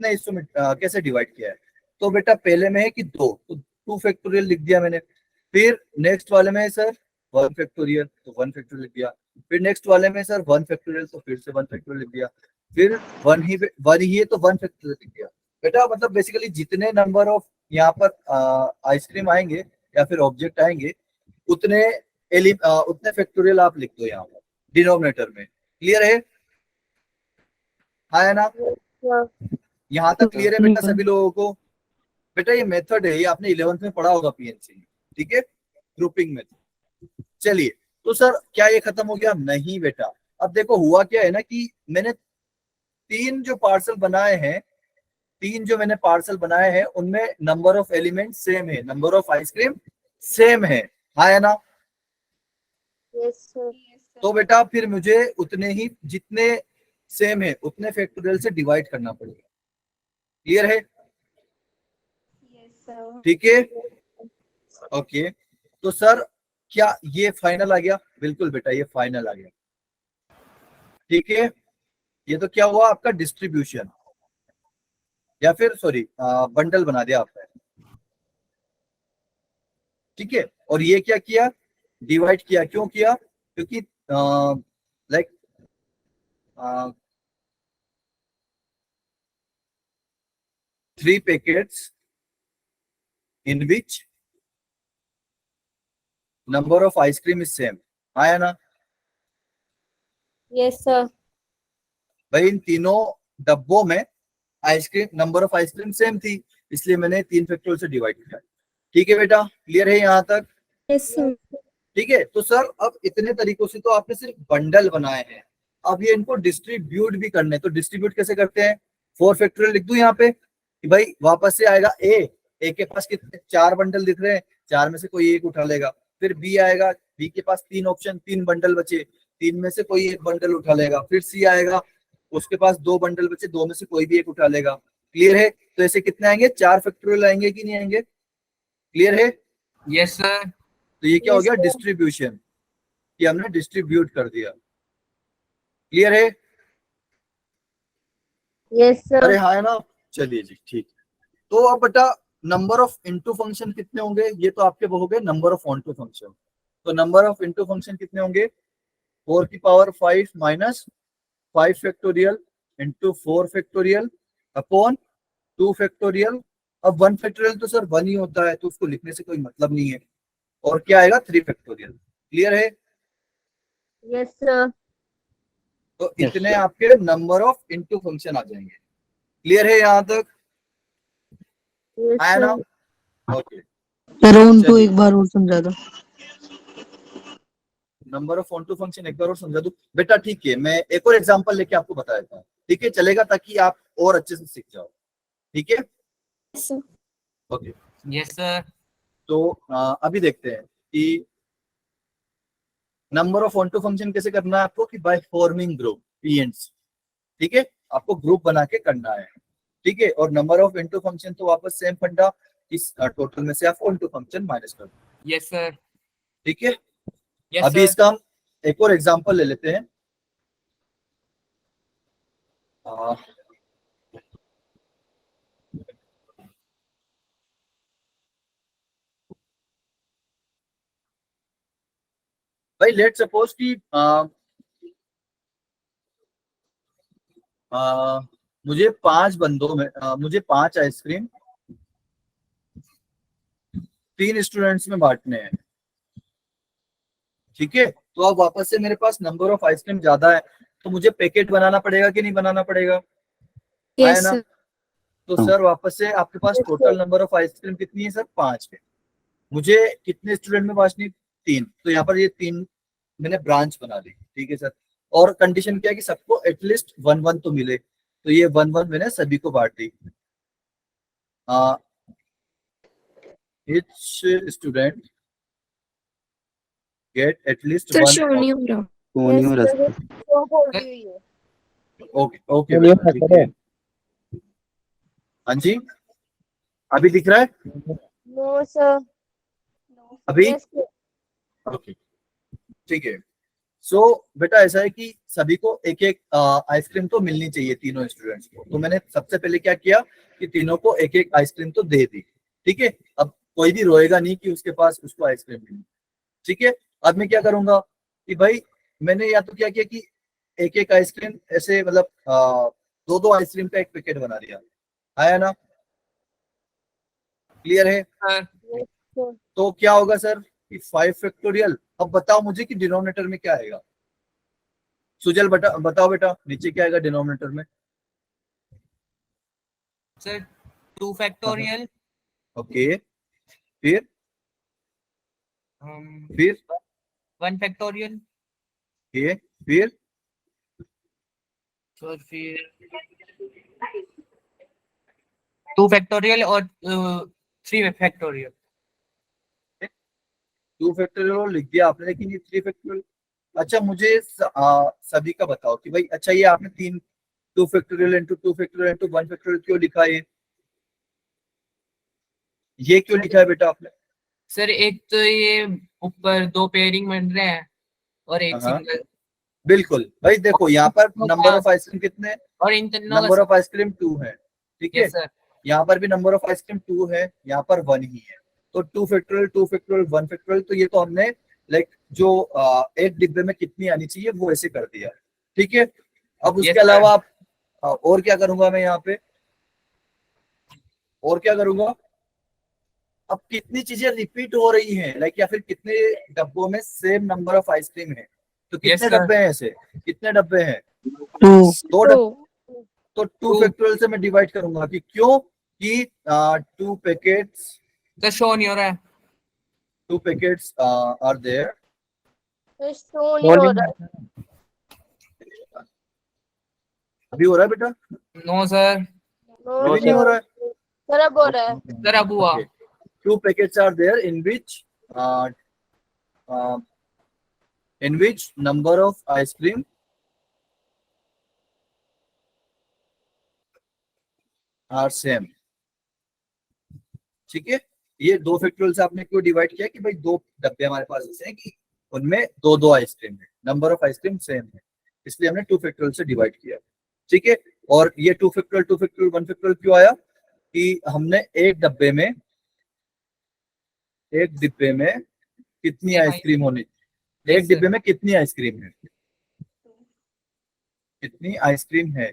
हिस्सों में कैसे डिवाइड किया है। तो बेटा पहले में है कि 2, तो 2 फैक्टोरियल लिख दिया मैंने। फिर नेक्स्ट वाले में है सर 1 फैक्टोरियल, तो 1 फैक्टोरियल लिख दिया। फिर नेक्स्ट वाले में सर 1 फैक्टोरियल, तो फिर से 1 फैक्टोरियल लिख दिया। फिर 1 ही है तो 1 फैक्टोरियल लिख दिया। बेटा मतलब बेसिकली जितने नंबर ऑफ यहाँ पर आइसक्रीम आएंगे या फिर ऑब्जेक्ट आएंगे, उतने उतने फैक्टोरियल आप लिख दो यहाँ पर डिनोमिनेटर में, क्लियर है? हाँ है ना। Sir. यहाँ तक क्लियर है बेटा सभी लोगों को? बेटा ये मेथड है, ये आपने 11th में पढ़ा होगा पीएनसी में, ठीक है, ग्रुपिंग मेथड। चलिए, तो सर क्या ये खत्म हो गया? नहीं बेटा। अब देखो हुआ क्या है ना कि मैंने 3 जो पार्सल बनाए हैं, 3 जो मैंने पार्सल बनाए हैं, उनमें नंबर ऑफ एलिमेंट सेम है, नंबर ऑफ आइसक्रीम सेम है, हाँ है ना। Yes, sir. तो बेटा फिर मुझे उतने ही जितने सेम है उतने फैक्टोरियल से डिवाइड करना पड़ेगा, क्लियर है? ठीक है, ओके। तो सर क्या ये फाइनल आ गया? बिल्कुल बेटा ये फाइनल आ गया, ठीक है। ये तो क्या हुआ आपका डिस्ट्रीब्यूशन, या फिर सॉरी बंडल बना दिया आपने, ठीक है। और ये क्या किया? डिवाइड किया। क्यों किया? क्योंकि like 3 packets in which number of ice cream is same. आया ना Yes, sir. भाई, इन तीनों डब्बों में ice cream, number of ice cream same थी, इसलिए मैंने 3 फैक्टोरियल से डिवाइड किया। ठीक है बेटा, क्लियर है यहाँ तक? Yes sir. ठीक है, तो सर अब इतने तरीकों से तो आपने सिर्फ बंडल बनाए हैं, अब ये इनको डिस्ट्रीब्यूट भी करने हैं। तो डिस्ट्रीब्यूट कैसे करते हैं? 4 फैक्टोरियल लिख दूं यहाँ पे कि भाई वापस से आएगा ए के पास कितने 4 बंडल दिख रहे हैं, 4 में से कोई एक उठा लेगा। फिर बी आएगा, बी के पास 3 ऑप्शन, 3 बंडल बचे, 3 में से कोई एक बंडल उठा लेगा। फिर सी आएगा, उसके पास 2 बंडल बचे, 2 में से कोई भी एक उठा लेगा। क्लियर है? तो ऐसे कितने आएंगे? 4 फैक्टोरियल आएंगे कि नहीं आएंगे? क्लियर है? Yes sir. तो ये क्या हो Yes, गया? sir. डिस्ट्रीब्यूशन, कि हमने डिस्ट्रीब्यूट कर दिया। क्लियर है? Yes, sir. अरे हाँ है ना, चलिए जी ठीक है। तो अब बेटा नंबर ऑफ इनटू फंक्शन कितने होंगे? ये तो आपके वो हो गए number of onto function. तो नंबर ऑफ इनटू फंक्शन कितने होंगे? 4 की पावर 5 माइनस 5 factorial into 4 factorial upon 2 factorial. अब 1 फैक्टोरियल तो सर 1 ही होता है, तो उसको लिखने से कोई मतलब नहीं है। और क्या आएगा? 3 फैक्टोरियल। क्लियर है? Yes, sir. तो इतने आपके नंबर ऑफ इनटू फंक्शन आ जाएंगे। क्लियर है यहाँ तक? Yes, आया ना? sir. ओके। सर उनको चलिए। एक बार और समझा दो। Number of onto function एक बार और समझा दूं बेटा? ठीक है, मैं एक और एग्जांपल लेके आपको बता देता हूँ। ठीक है, चलेगा? ताकि आप और अच्छे से सीख जाओ। ठीक है, yes sir. Okay. Yes sir. तो अभी देखते हैं कि number of onto function कैसे करना है आपको, कि बाय फॉर्मिंग ग्रुप पीएंड्स। ठीक है, आपको ग्रुप बना के करना है। ठीक है, और नंबर ऑफ इनटू फंक्शन तो वापस सेम फंडा, इस टोटल में से आप ऑन टू फंक्शन माइनस कर दो। Yes sir. ठीक है, यस अभी सर। इसका हम एक और एग्जांपल ले लेते हैं। भाई लेट सपोज कि मुझे 5 बंदों में मुझे 5 आइसक्रीम 3 स्टूडेंट्स में बांटने हैं। ठीक है, तो अब वापस से मेरे पास नंबर ऑफ आइसक्रीम ज्यादा है, तो मुझे पैकेट बनाना पड़ेगा कि नहीं बनाना पड़ेगा? आया यस ना? सर। तो सर वापस से आपके पास टोटल नंबर ऑफ आइसक्रीम कितनी है सर? 5 है। मुझे कितने स्टूडेंट में बांटनी? 3। तो यहाँ पर ये 3 मैंने ब्रांच बना दी। ठीक है सर, और कंडीशन क्या है कि सबको एटलीस्ट 1-1 तो मिले, तो ये 1-1 मैंने सभी को बांट दी। each student get at least sir one show नहीं हो रहा। Yes, sir. Show बोल रही हुई है. ओके ओके बेटा, ठीक है। हाँ जी, अभी दिख रहा है? No, sir. अभी Yes, sir. ओके ठीक है। सो बेटा ऐसा है कि सभी को एक एक आइसक्रीम तो मिलनी चाहिए तीनों स्टूडेंट्स को। तो मैंने सबसे पहले क्या किया कि तीनों को एक एक आइसक्रीम तो दे दी। ठीक है, अब कोई भी रोएगा नहीं कि उसके पास उसको आइसक्रीम मिली। ठीक है, अब मैं क्या करूंगा कि भाई मैंने या तो क्या किया कि एक एक आइसक्रीम ऐसे मतलब 2-2 आइसक्रीम का एक पैकेट बना दिया। आया ना? क्लियर है? सर। Yes, sir. तो क्या होगा सर कि 5 फैक्टोरियल। अब बताओ मुझे कि डिनोमिनेटर में क्या आएगा? सुजल बताओ बेटा, नीचे क्या आएगा डिनोमिनेटर में? सर 2 फैक्टोरियल ओके, फिर 1 फैक्टोरियल ये फिर सर फिर 2 फैक्टोरियल और 3 फैक्टोरियल। 2 फैक्टोरियल लिख दिया आपने, लेकिन ये 3 फैक्टोरियल। अच्छा मुझे सभी का बताओ कि भाई अच्छा ये आपने 2 factorial into 2 factorial into 1 factorial क्यों लिखा है? ये क्यों लिखा है बेटा आपने? सर एक तो ये ऊपर 2 पेयरिंग बन रहे हैं और एक हाँ। सिंगल, बिल्कुल भाई, देखो यहाँ पर नंबर ऑफ आइसक्रीम कितने हैं? और इन तीनों नंबर ऑफ आइसक्रीम 2 है। ठीक है, यस सर। यहाँ पर भी नंबर ऑफ आइसक्रीम 2 है, यहाँ पर 1 ही है। तो 2 फैक्टोरियल 2 फैक्टोरियल 1 फैक्टोरियल, तो ये तो हमने लाइक जो एक डिब्बे में कितनी आनी चाहिए वो ऐसे कर दिया। ठीक है, अब उसके Yes, sir. अलावा आप और क्या करूंगा मैं यहाँ पे, और क्या करूंगा, अब कितनी चीजें रिपीट हो रही हैं, लाइक या फिर कितने डब्बों में सेम नंबर ऑफ आइसक्रीम है, तो Yes, कितने sir. डब्बे हैं ऐसे, कितने डब्बे हैं, 2. 2 डब्बे। Two. तो 2 Two. फैक्टोरियल से मैं डिवाइड करूंगा कि क्यों, कि 2 पैकेट्स, तो शो नहीं हो रहा है। 2 पैकेट्स आर देयर, शो नहीं हो रहा है। अभी हो रहा है बेटा, नो सर, नो अभी नहीं हो रहा है, सर अब हो रहा है। सर अब हुआ। Okay. 2 packets are there in which number of ice cream are same. ठीक है, ये 2 फैक्टोरियल से आपने क्यों डिवाइड किया कि भाई 2 डब्बे हमारे पास ऐसे हैं कि उनमें 2 आइसक्रीम है, नंबर ऑफ आइसक्रीम सेम है, इसलिए हमने 2 फैक्टोरियल से डिवाइड किया। ठीक है, और ये 2 फैक्टोरियल 1 फैक्टोरियल क्यों आया, कि हमने एक डिब्बे में कितनी आइसक्रीम होनी, एक डिब्बे में कितनी आइसक्रीम है, कितनी आइसक्रीम है।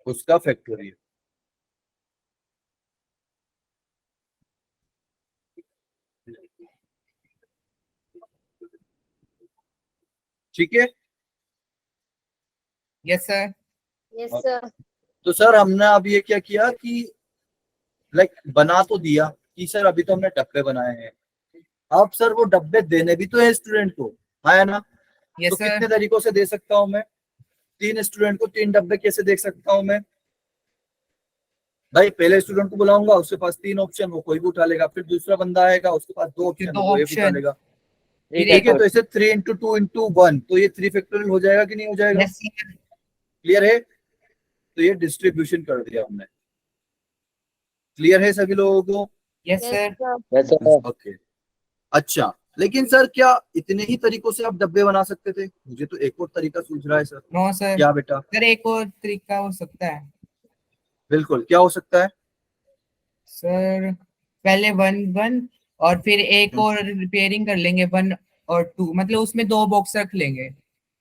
उसका फैक्टोरियल। ठीक है, यस सर। Yes sir. तो सर हमने अब ये क्या किया कि लाइक बना तो दिया कि सर अभी तो हमने डब्बे बनाए हैं, अब सर वो डब्बे देने भी तो है स्टूडेंट को, है ना। तो यस सर। कितने तरीकों से दे सकता हूं मैं, 3 स्टूडेंट को 3 डब्बे कैसे दे सकता हूं मैं, भाई पहले स्टूडेंट को बुलाऊंगा, उसके पास 3 ऑप्शन, वो कोई भी उठा लेगा, फिर दूसरा बंदा आएगा, उसके पास 2 ऑप्शन, दो वो एक उठा option। लेगा। ठीक ठीक है, है तो इसे 3 into 2 into 1, तो ये 3 फैक्टोरियल हो जाएगा कि नहीं हो जाएगा, यस सर। क्लियर है। तो ये डिस्ट्रीब्यूशन कर दिया हमने, क्लियर है सभी लोगों को। Yes yes sir. Sir. Yes sir okay, अच्छा, लेकिन सर क्या इतने ही तरीकों से आप डब्बे बना सकते थे, मुझे तो एक और तरीका सूझ रहा है सर। No sir. क्या बेटा, सर एक और तरीका हो सकता है बिल्कुल, क्या हो सकता है, सर, पहले 1 1 और फिर एक और रिपेयरिंग कर लेंगे 1 और 2, मतलब उसमें 2 बॉक्स रख लेंगे,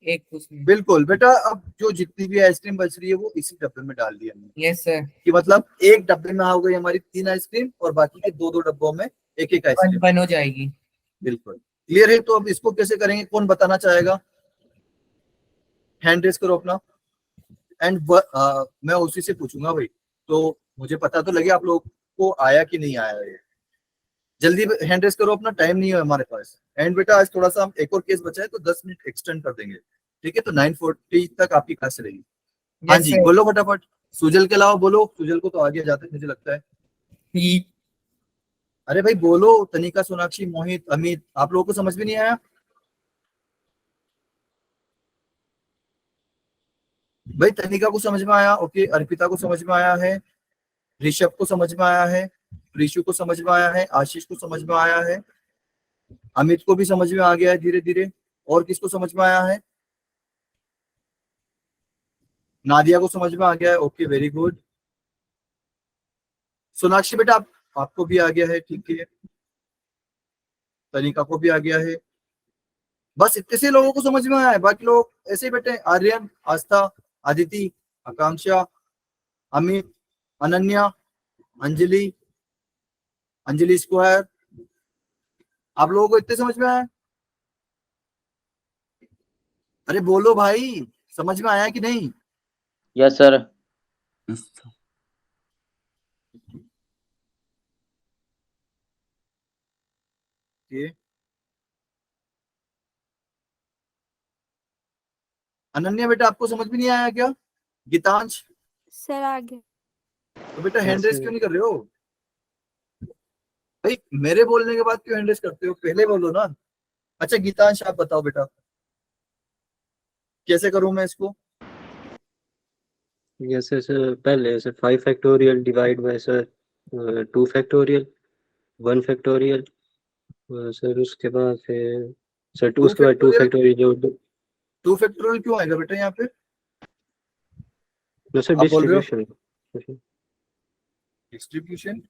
एक उसमें। बिल्कुल बेटा, अब जो जितनी भी आइसक्रीम बच रही है वो इसी डब्बे में डाल दी हमने, यस सर। कि मतलब एक डब्बे में आ गई हमारी 3 आइसक्रीम और बाकी के 2 डब्बों में एक आइसक्रीम। 1 1 हो जाएगी। बिल्कुल क्लियर है। तो अब इसको कैसे करेंगे, कौन बताना चाहेगा, हैंड रेस करो अपना, एंड मैं उसी से पूछूंगा भाई, तो मुझे पता तो लगे आप लोग को आया कि नहीं आया है। जल्दी हैंड रेस करो अपना, टाइम नहीं है हमारे पास। एंड बेटा आज थोड़ा सा हम एक और केस बचा है तो 10 मिनट एक्सटेंड कर देंगे, ठीक है। तो 9:40 तक आपकी क्लास रहेगी। हाँ यस जी सर। बोलो फटाफट, सुजल के अलावा बोलो, सुजल को तो आगे जाते हैं मुझे लगता है। अरे भाई बोलो, तनिका, सोनाक्षी, मोहित, अमित, आप लोगों को समझ में नहीं आया, भाई तनिका को समझ में आया, ओके, अर्पिता को समझ में आया है, ऋषभ को समझ में आया है, प्रीशु को समझ में आया है, आशीष को समझ में आया है, अमित को भी समझ में आ गया है धीरे धीरे, और किसको समझ में आया है, नादिया को समझ में आ गया है, ओके वेरी गुड। सोनाक्षी बेटा आपको भी आ गया है, ठीक है, तनिका को भी आ गया है, बस इतने से लोगों को समझ में आया है, बाकी लोग ऐसे ही बैठे हैं, आर्यन, आस्था, आदिति, आकांक्षा, अमित, अनन्या, अंजलि, अंजलि स्क्वायर, आप लोगों को इतने समझ में आया, अरे बोलो भाई, समझ में आया कि नहीं। यस सर ये अनन्या बेटा आपको समझ में नहीं आया क्या, गीतांश, सर आगे। तो बेटा हैंड रेस क्यों नहीं कर रहे हो भाई, मेरे बोलने के बाद क्यों हैंड रेस करते हो, पहले बोलो ना। अच्छा गीतांश आप बताओ बेटा, कैसे करूं मैं इसको, यस सर, पहले sir 5 factorial divide by sir 2 factorial 1 factorial sir, उसके बाद फिर सर 2 उसके बाद 2 फैक्टोरियल जो 2 फैक्टोरियल क्यों आएगा बेटा यहाँ पे, सर आप बोल रहे हो डिस्ट्रीब्यूशन डिस्ट्रीब्यूशन,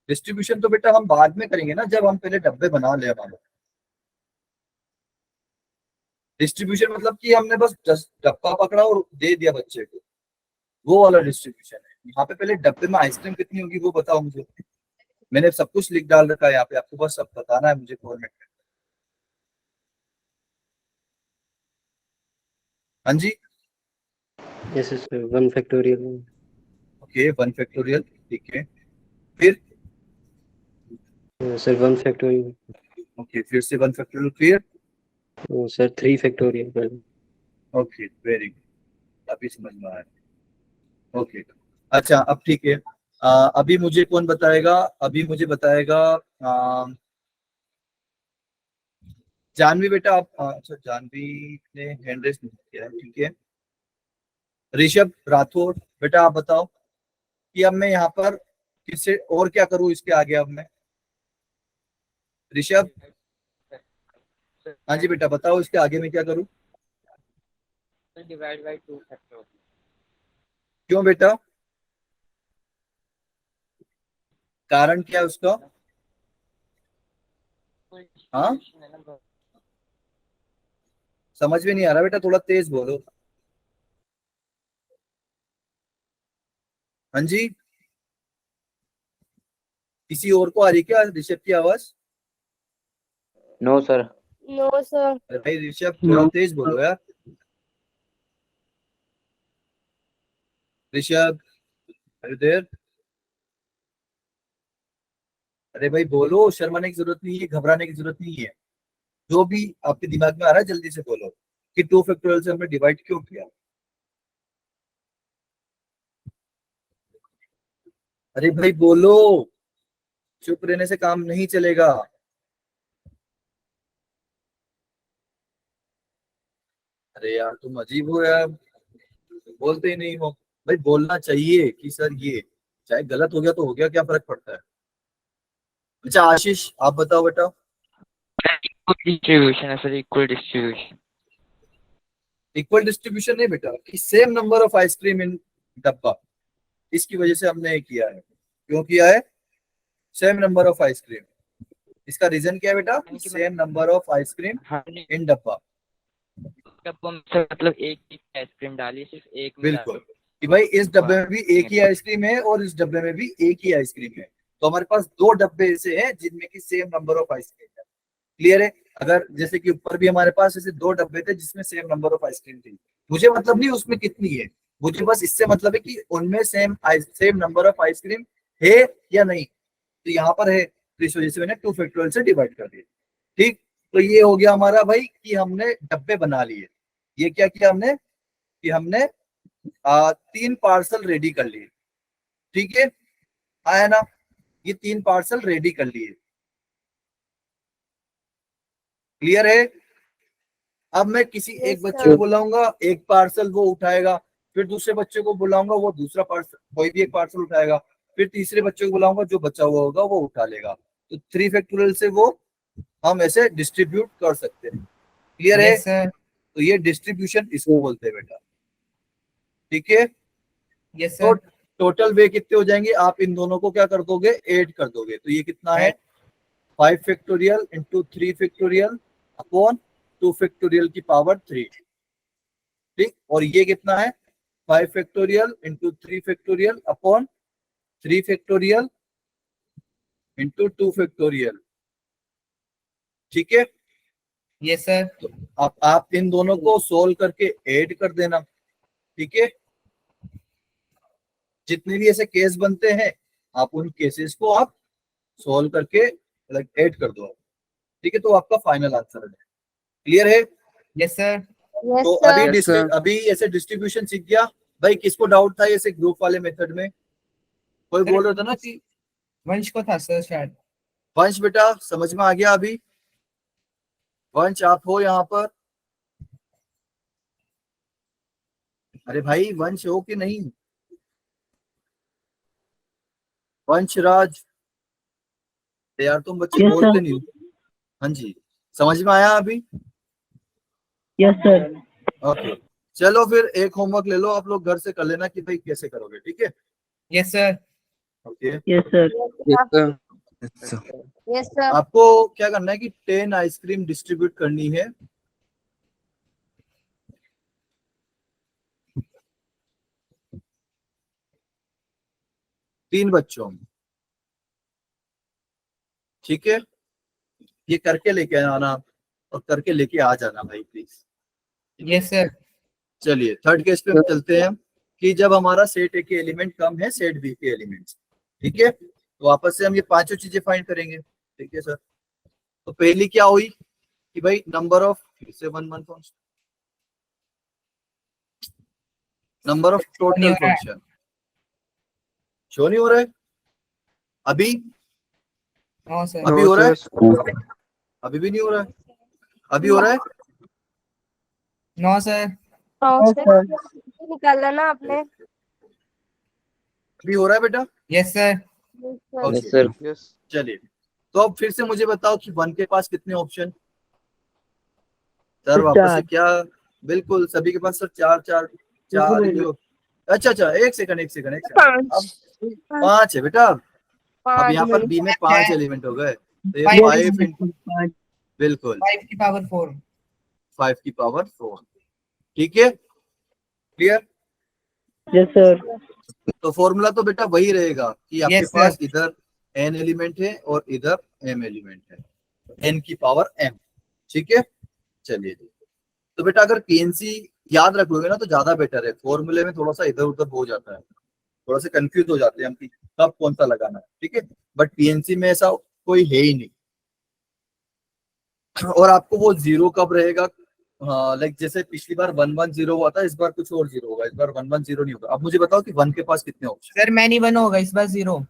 डिस्ट्रीब्यूशन तो बेटा हम बाद में करेंगे ना, जब हम पहले डब्बे बना ले हमारे। डिस्ट्रीब्यूशन मतलब कि हमने बस डब्बा पकड़ा और दे दिया बच्चे को, वो वाला डिस्ट्रीब्यूशन है। यहाँ पे पहले डब्बे में आइसक्रीम कितनी होगी वो बताओ मुझे। मैंने सब कुछ लिख डाल रखा है यहाँ पे, आपको बस सब बताना है मुझे फॉर्मेट में। हाँ जी, yes sir 1 factorial. Okay 1 factorial, ठीक है। फिर सर 1 फैक्टोरियल। ओके, फिर से 1 फैक्टोरियल, फिर sir 3 factorial. Okay very good, अभी समझ में आया। ओके अच्छा, अब ठीक है। अभी मुझे कौन बताएगा, अभी मुझे बताएगा जानवी बेटा। आप अच्छा, जानवी ने हैंड रेस नहीं किया है, ठीक है। ऋषभ राठौर बेटा आप बताओ कि अब मैं यहाँ पर किससे और क्या करूँ इसके आगे। अब मैं ऋषभ, हाँ जी बेटा बताओ इसके आगे मैं क्या करूँ। Divide by 2 factorial. क्यों बेटा, कारण क्या है उसका। हाँ समझ में नहीं आ रहा बेटा, थोड़ा तेज बोलो। हाँ जी, किसी और को आ रही क्या ऋषभ की आवाज। No sir. No sir. अरे भाई ऋषभ थोड़ा तेज बोलो यार। ऋषभ अरे देर, अरे भाई बोलो, शर्माने की जरूरत नहीं है, घबराने की जरूरत नहीं है। जो भी आपके दिमाग में आ रहा है जल्दी से बोलो कि 2 फैक्टोरियल से हमने डिवाइड क्यों किया। अरे भाई बोलो, चुप रहने से काम नहीं चलेगा। अरे यार तुम अजीब हो यार, बोलते ही नहीं हो। भाई बोलना चाहिए कि सर ये चाहे गलत हो गया तो हो गया, क्या फर्क पड़ता है। अच्छा आशीष आप बताओ बेटा। डिस्ट्रीब्यूशन है sir, equal distribution. Equal distribution नहीं बेटा, कि सेम नंबर ऑफ आइसक्रीम इन डब्बा, इसकी वजह से हमने ये किया है। क्यों किया है सेम नंबर ऑफ आइसक्रीम, इसका रीजन क्या है बेटा, सेम नंबर ऑफ आइसक्रीम हमने इन डब्बा। डब्बों में से मतलब एक ही आइसक्रीम डाली, सिर्फ एक में बिल्कुल कि भाई इस डब्बे में भी एक ही आइसक्रीम है और इस डब्बे में भी एक ही आइसक्रीम है, तो हमारे पास 2 डब्बे ऐसे हैं जिनमें की सेम नंबर ऑफ आइसक्रीम है। क्लियर है। अगर जैसे कि ऊपर भी हमारे पास ऐसे 2 डब्बे थे जिसमें सेम नंबर ऑफ आइसक्रीम थी, मुझे मतलब नहीं उसमें कितनी है, मुझे बस इससे मतलब है कि उनमें सेम नंबर ऑफ आइसक्रीम है या नहीं। तो यहाँ पर है, तो इस वजह से मैंने 2 फैक्टोरियल से डिवाइड कर दिया। ठीक, तो ये हो गया हमारा भाई कि हमने डब्बे बना लिए। ये क्या किया हमने कि हमने 3 पार्सल रेडी कर लिए। ठीक है, आया ना, ये 3 पार्सल रेडी कर लिए। क्लियर है। अब मैं किसी Yes, एक बच्चे sir. को बुलाऊंगा, एक पार्सल वो उठाएगा, फिर दूसरे बच्चे को बुलाऊंगा, वो दूसरा पार्सल, कोई भी एक पार्सल उठाएगा, फिर तीसरे बच्चे को बुलाऊंगा, जो बचा हुआ होगा वो उठा लेगा। तो 3 फैक्टोरियल से वो हम ऐसे डिस्ट्रीब्यूट कर सकते हैं। क्लियर है। Yes sir. तो ये डिस्ट्रीब्यूशन इसको बोलते हैं बेटा। ठीक है, यस तो सर। टोटल वे कितने हो जाएंगे, आप इन दोनों को क्या कर दोगे, ऐड कर दोगे। तो ये कितना है 5 factorial into 3 factorial upon 2 factorial की पावर 3। ठीक, और ये कितना है 5 factorial into 3 factorial upon 3 factorial into 2 factorial. ठीक है, यस सर। तो आप इन दोनों को सोल्व करके ऐड कर देना। ठीक है, जितने भी ऐसे केस बनते हैं आप उन केसेस को आप सोल्व करके ऐड कर दो। ठीक है, तो आपका फाइनल आंसर है। क्लियर है। Yes sir. Yes, तो sir. अभी ऐसे डिस्ट्रीब्यूशन सीख गया। भाई किसको डाउट था ऐसे ग्रुप वाले मेथड में, कोई सर, बोल रहा था ना कि वंश को था सर शायद। वंश बेटा समझ में आ गया अभी। वंश आप हो यहाँ पर, अरे भाई वंश हो कि नहीं, वंशराज। यार तुम बच्चे Yes, बोलते sir. नहीं हो। हाँ जी, समझ में आया अभी। Yes sir. ओके चलो फिर एक होमवर्क ले लो, आप लोग घर से कर लेना कि भाई कैसे करोगे, ठीक है? Yes sir. Okay. Yes sir. Yes sir. आपको क्या करना है कि 10 आइसक्रीम डिस्ट्रीब्यूट करनी है। तीन बच्चों में, ठीक है? ये करके लेके आना और करके लेके आ जाना भाई प्लीज। Yes sir. चलिए थर्ड केस पे चलते हैं कि जब हमारा सेट ए के एलिमेंट कम है सेट बी के एलिमेंट्स, ठीक है? तो वापस से हम ये पांचों चीजें फाइंड करेंगे, ठीक है सर? तो पहली क्या हुई कि भाई number of number of total नहीं हो रहा है। फंक्शन शो नहीं हो रहा है अभी? No sir. अभी हो रहा है? अभी भी नहीं हो रहा है? अभी हो रहा है? No sir. सर निकाला ना आपने? अभी हो रहा है बेटा? Yes sir. ओके। सर। चलिए तो अब फिर से मुझे बताओ कि 1 के पास कितने ऑप्शन? सर वापस से क्या? बिल्कुल सभी के पास सर चार चार चार ही हो। अच्छा अच्छा, एक सेकंड अब 5 है बेटा। अब यहाँ पर बी में 5 एलिमेंट हो गए, तो ये 5 इंटू, बिल्कुल 5 की पावर 4। 5 की पावर 4, ठीक है? क्लियर? Yes sir. तो फॉर्मूला तो बेटा वही रहेगा कि आपके Yes, sir. पास इधर n एलिमेंट है और इधर m एलिमेंट है, n की पावर m, ठीक है? चलिए जी, तो बेटा अगर पीएनसी याद रख लोगे ना तो ज्यादा बेटर है। फॉर्मूले में थोड़ा सा इधर उधर हो जाता है, थोड़ा सा कंफ्यूज हो जाते हैं हम कि कब कौन सा लगाना है, ठीक है? बट पीएनसी में ऐसा कोई है ही नहीं। और आपको वो जीरो कब रहेगा, हाँ लाइक जैसे पिछली बार 110 हुआ था, इस बार कुछ और जीरो होगा, इस बार 110 नहीं होगा। अब मुझे बताओ कि 1 के पास कितने ऑप्शन? सर मैनी 1 होगा इस बार 0,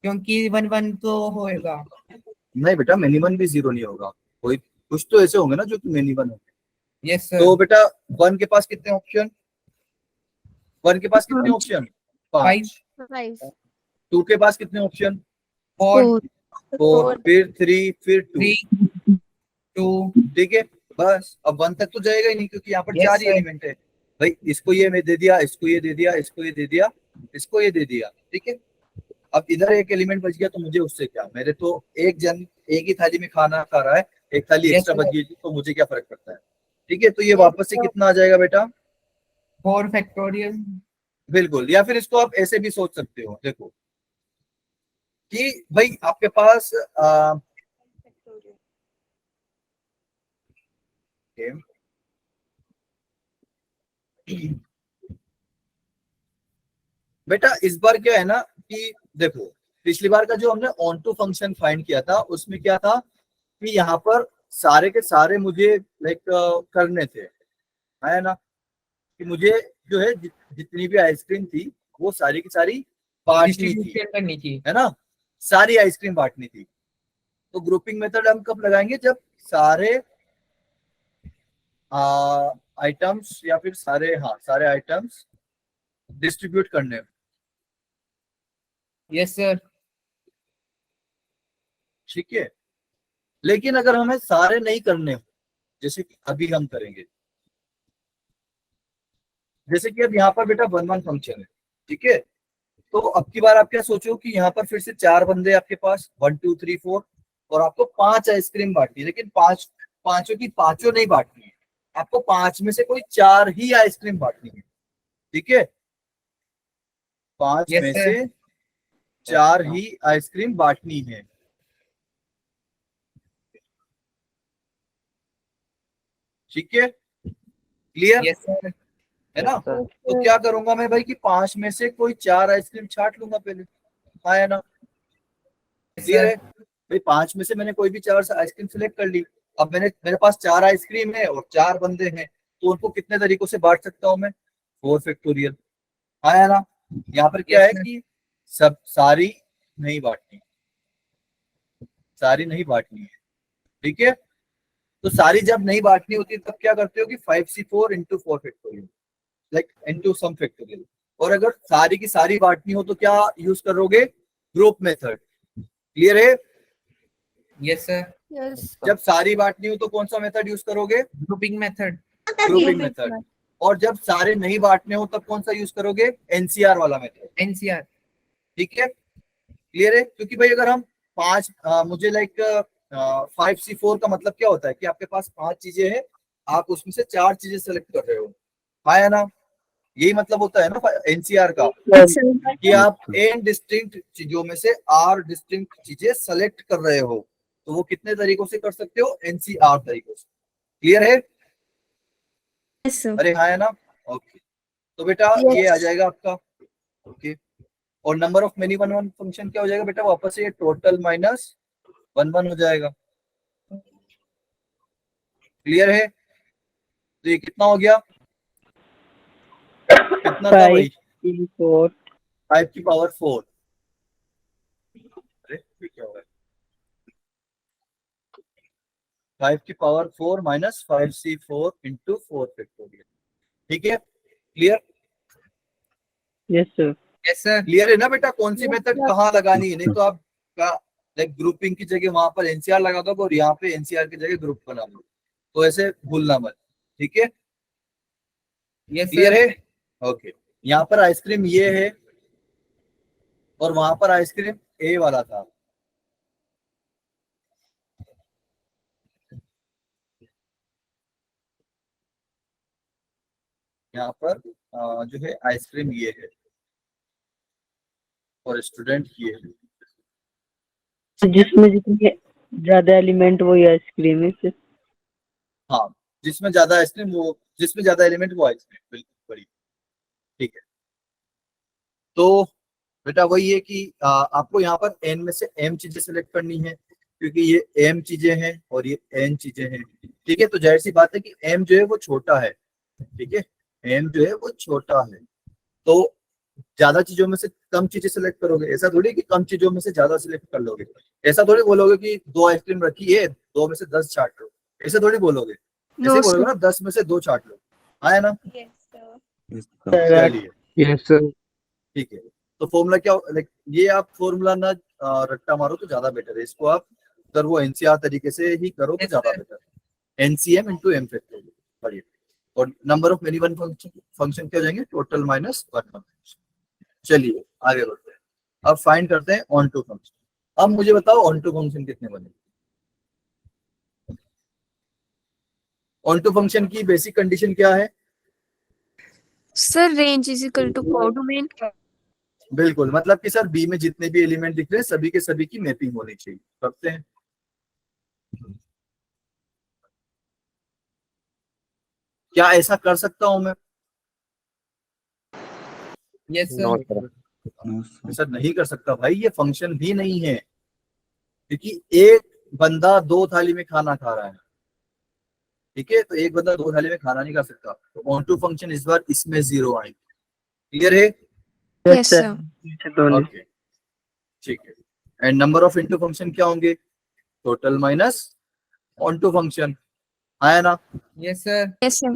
क्योंकि 1 तो होएगा। नहीं बेटा, मिनिमम भी 0 नहीं होगा, कोई कुछ तो ऐसे होंगे ना जो कि मिनिमम होंगे। Yes sir. तो बेटा 1 के पास कितने ऑप्शन? 1 के पास कितने ऑप्शन? 5। 2 के पास कितने ऑप्शन? 4 4, फिर 3, फिर 2, 3 2। ठीक है? बस अब 1 तक तो जाएगा ही नहीं क्योंकि यहाँ पर Yes, 4 ही sir. एलिमेंट है भाई। इसको ये मैं दे दिया, इसको ये दे दिया, इसको ये दे दिया, इसको ये दे दिया, ठीक है? अब इधर एक एलिमेंट बच गया तो मुझे उससे क्या, मेरे तो एक जन एक ही थाली में खाना खा रहा है, एक थाली Yes, एक्स्ट्रा sir. बच गई तो मुझे क्या फर्क पड़ता है, ठीक है? तो ये वापस से कितना आ जाएगा बेटा? 4 फैक्टोरियल। बिल्कुल। या फिर इसको आप ऐसे भी सोच सकते हो, देखो कि भाई आपके पास बेटा इस बार क्या है ना कि देखो पिछली बार का जो हमने ऑन टू फंक्शन फाइंड किया था उसमें क्या था कि यहाँ पर सारे के सारे मुझे लाइक करने थे, है ना? कि मुझे जो है जितनी भी आइसक्रीम थी वो सारी की सारी बांटनी थी, डिस्ट्रीब्यूशन करनी थी। है ना? सारी आइसक्रीम बांटनी थी। तो ग्रुपिंग मेथड हम कब लगाएंगे? जब सारे आइटम्स या फिर सारे आइटम्स डिस्ट्रीब्यूट करने हो। Yes sir. ठीक है? लेकिन अगर हमें सारे नहीं करने हो, जैसे कि अभी हम करेंगे, जैसे कि अब यहाँ पर बेटा 1 फंक्शन है, ठीक है? तो अब की बार आप क्या सोचो कि यहाँ पर फिर से 4 बंदे आपके पास 1 2 3 4 और आपको 5 आइसक्रीम बांटनी है, लेकिन पांचों की पांचों नहीं बांटनी है, आपको 5 में से कोई 4 ही आइसक्रीम बांटनी है, ठीक है? 5 Yes, में sir. से 4 ही आइसक्रीम बांटनी है, ठीक है? Clear yes sir. है ना? तो क्या करूंगा मैं भाई कि 5 में से कोई 4 आइसक्रीम छाट लूंगा पहले, हाँ है ना? क्लियर है भाई? 5 में से मैंने कोई भी 4 आइसक्रीम सिलेक्ट कर ली। अब मेरे पास 4 आइसक्रीम है और 4 बंदे हैं, तो उनको कितने तरीकों से बांट सकता हूँ मैं? 4 फैक्टोरियल, हाँ है ना? यहाँ पर क्या Yes, है sir. कि सब सारी नहीं बांटनी, सारी नहीं बांटनी है, ठीक है? तो सारी जब नहीं बांटनी होती तब क्या करते हो कि 5c4 into 4 factorial, like into some factorial. और अगर सारी की सारी बांटनी हो तो क्या यूज करोगे? Group method. क्लियर है? Yes sir. यस। जब सारी बांटनी हो तो कौन सा मेथड यूज करोगे? Grouping method. Grouping method. और जब सारे नहीं बांटने हो तब कौन सा यूज करोगे, एनसीआर वाला मेथड। एनसीआर। ठीक है, क्लियर है। क्योंकि भाई अगर हम मुझे लाइक 5C4 का मतलब क्या होता है कि आपके पास 5 चीजें हैं, आप उसमें से 4 चीजें सेलेक्ट कर रहे हो, हाँ या ना, यही मतलब होता है ना एनसीआर का, Yes, sir. कि आप n डिस्टिंक्ट चीजों में से r डिस्टिंक्ट चीजें सेलेक्ट कर रहे हो, तो वो कितने तरीकों से कर सकते हो, एनसीआर तरीकों से। क्लियर है, Yes, sir. अरे हाँ है ना, ओके। तो बेटा ये आ जाएगा आपका, ओके। और number of many one one function क्या हो जाएगा बेटा, वापस से ये टोटल माइनस 1 1 हो जाएगा। क्लियर है, तो ये कितना हो गया, कितना था भाई, 5C4 5 की पावर 4। अरे ये क्या हो रहा है, 5 की power 4 minus 5C4 into 4 factorial. ठीक है, clear, yes sir yes sir. Clear है ना बेटा, कौन सी मेथड कहाँ लगानी है, नहीं तो आप लाइक ग्रुपिंग की जगह वहां पर एनसीआर लगा दो और यहाँ पे एनसीआर की जगह ग्रुप बना दो, तो ऐसे भूलना मत। ठीक है, यस क्लियर सर। है, ओके। यहाँ पर आइसक्रीम ये है और वहां पर आइसक्रीम ए वाला था। यहाँ पर जो है आइसक्रीम ये है और स्टूडेंट ये है। जिसमें जितने ज्यादा एलिमेंट वही आइसक्रीम है सर। हाँ, जिसमें ज्यादा आइसक्रीम वो, जिसमें ज्यादा एलिमेंट वो आइसक्रीम, बिल्कुल बड़ी। ठीक है, तो बेटा वही है कि आपको यहाँ पर एन में से एम चीजें सेलेक्ट करनी है, क्योंकि ये एम चीजें हैं और ये एन चीजें हैं। ठीक है, तो जाहिर सी बात है कि एम जो है वो छोटा है। ठीक है, एम जो है वो छोटा है, तो ज्यादा चीजों में से कम चीजें सेलेक्ट करोगे, ऐसा थोड़ी कि कम चीजों में से ज्यादा सिलेक्ट कर लोगे, ऐसा थोड़ी बोलोगे कि 2 आइसक्रीम रखी है 2 में से 10 छाट लो, ऐसे थोड़ी बोलोगे, ऐसे No, बोलोगे sir. ना 10 में से 2 छाट लो, आया ना। Yes, sir. चलिए यस सर। ठीक है, तो फॉर्मूला क्या, लाइक ये आप फॉर्मूला ना रट्टा मारो तो ज्यादा बेटर है, इसको आप अगर वो एनसीआर तरीके से ही करो तो Yes, ज्यादा sir. बेटर है, एनसीएम इंटू एम फैक्टोरियल, बढ़िया। और number of many one function क्या हो जाएंगे, टोटल माइनस 1 1। चलिए आगे बढ़ते हैं, अब फाइंड करते हैं ऑन टू फंक्शन। अब मुझे बताओ ऑन टू फंक्शन कितने बने। ऑन टू फंक्शन की बेसिक कंडीशन क्या है, Sir, range is equal to codomain. बिल्कुल, मतलब कि सर बी में जितने भी एलिमेंट दिख रहे हैं सभी के सभी की मैपिंग होनी चाहिए, करते हैं। क्या ऐसा कर सकता हूं मैं, यस सर। सर नहीं कर सकता भाई, ये फंक्शन भी नहीं है, क्योंकि एक बंदा 2 थाली में खाना खा रहा है। ठीक है, तो एक बंदा 2 थाली में खाना नहीं खा सकता, तो ऑन टू फंक्शन इस बार इसमें 0 आएंगे। क्लियर है, Yes, sir. दोनों ओके ठीक है। And number of into function क्या होंगे, total minus onto function, आया ना। Yes sir. Yes, sir.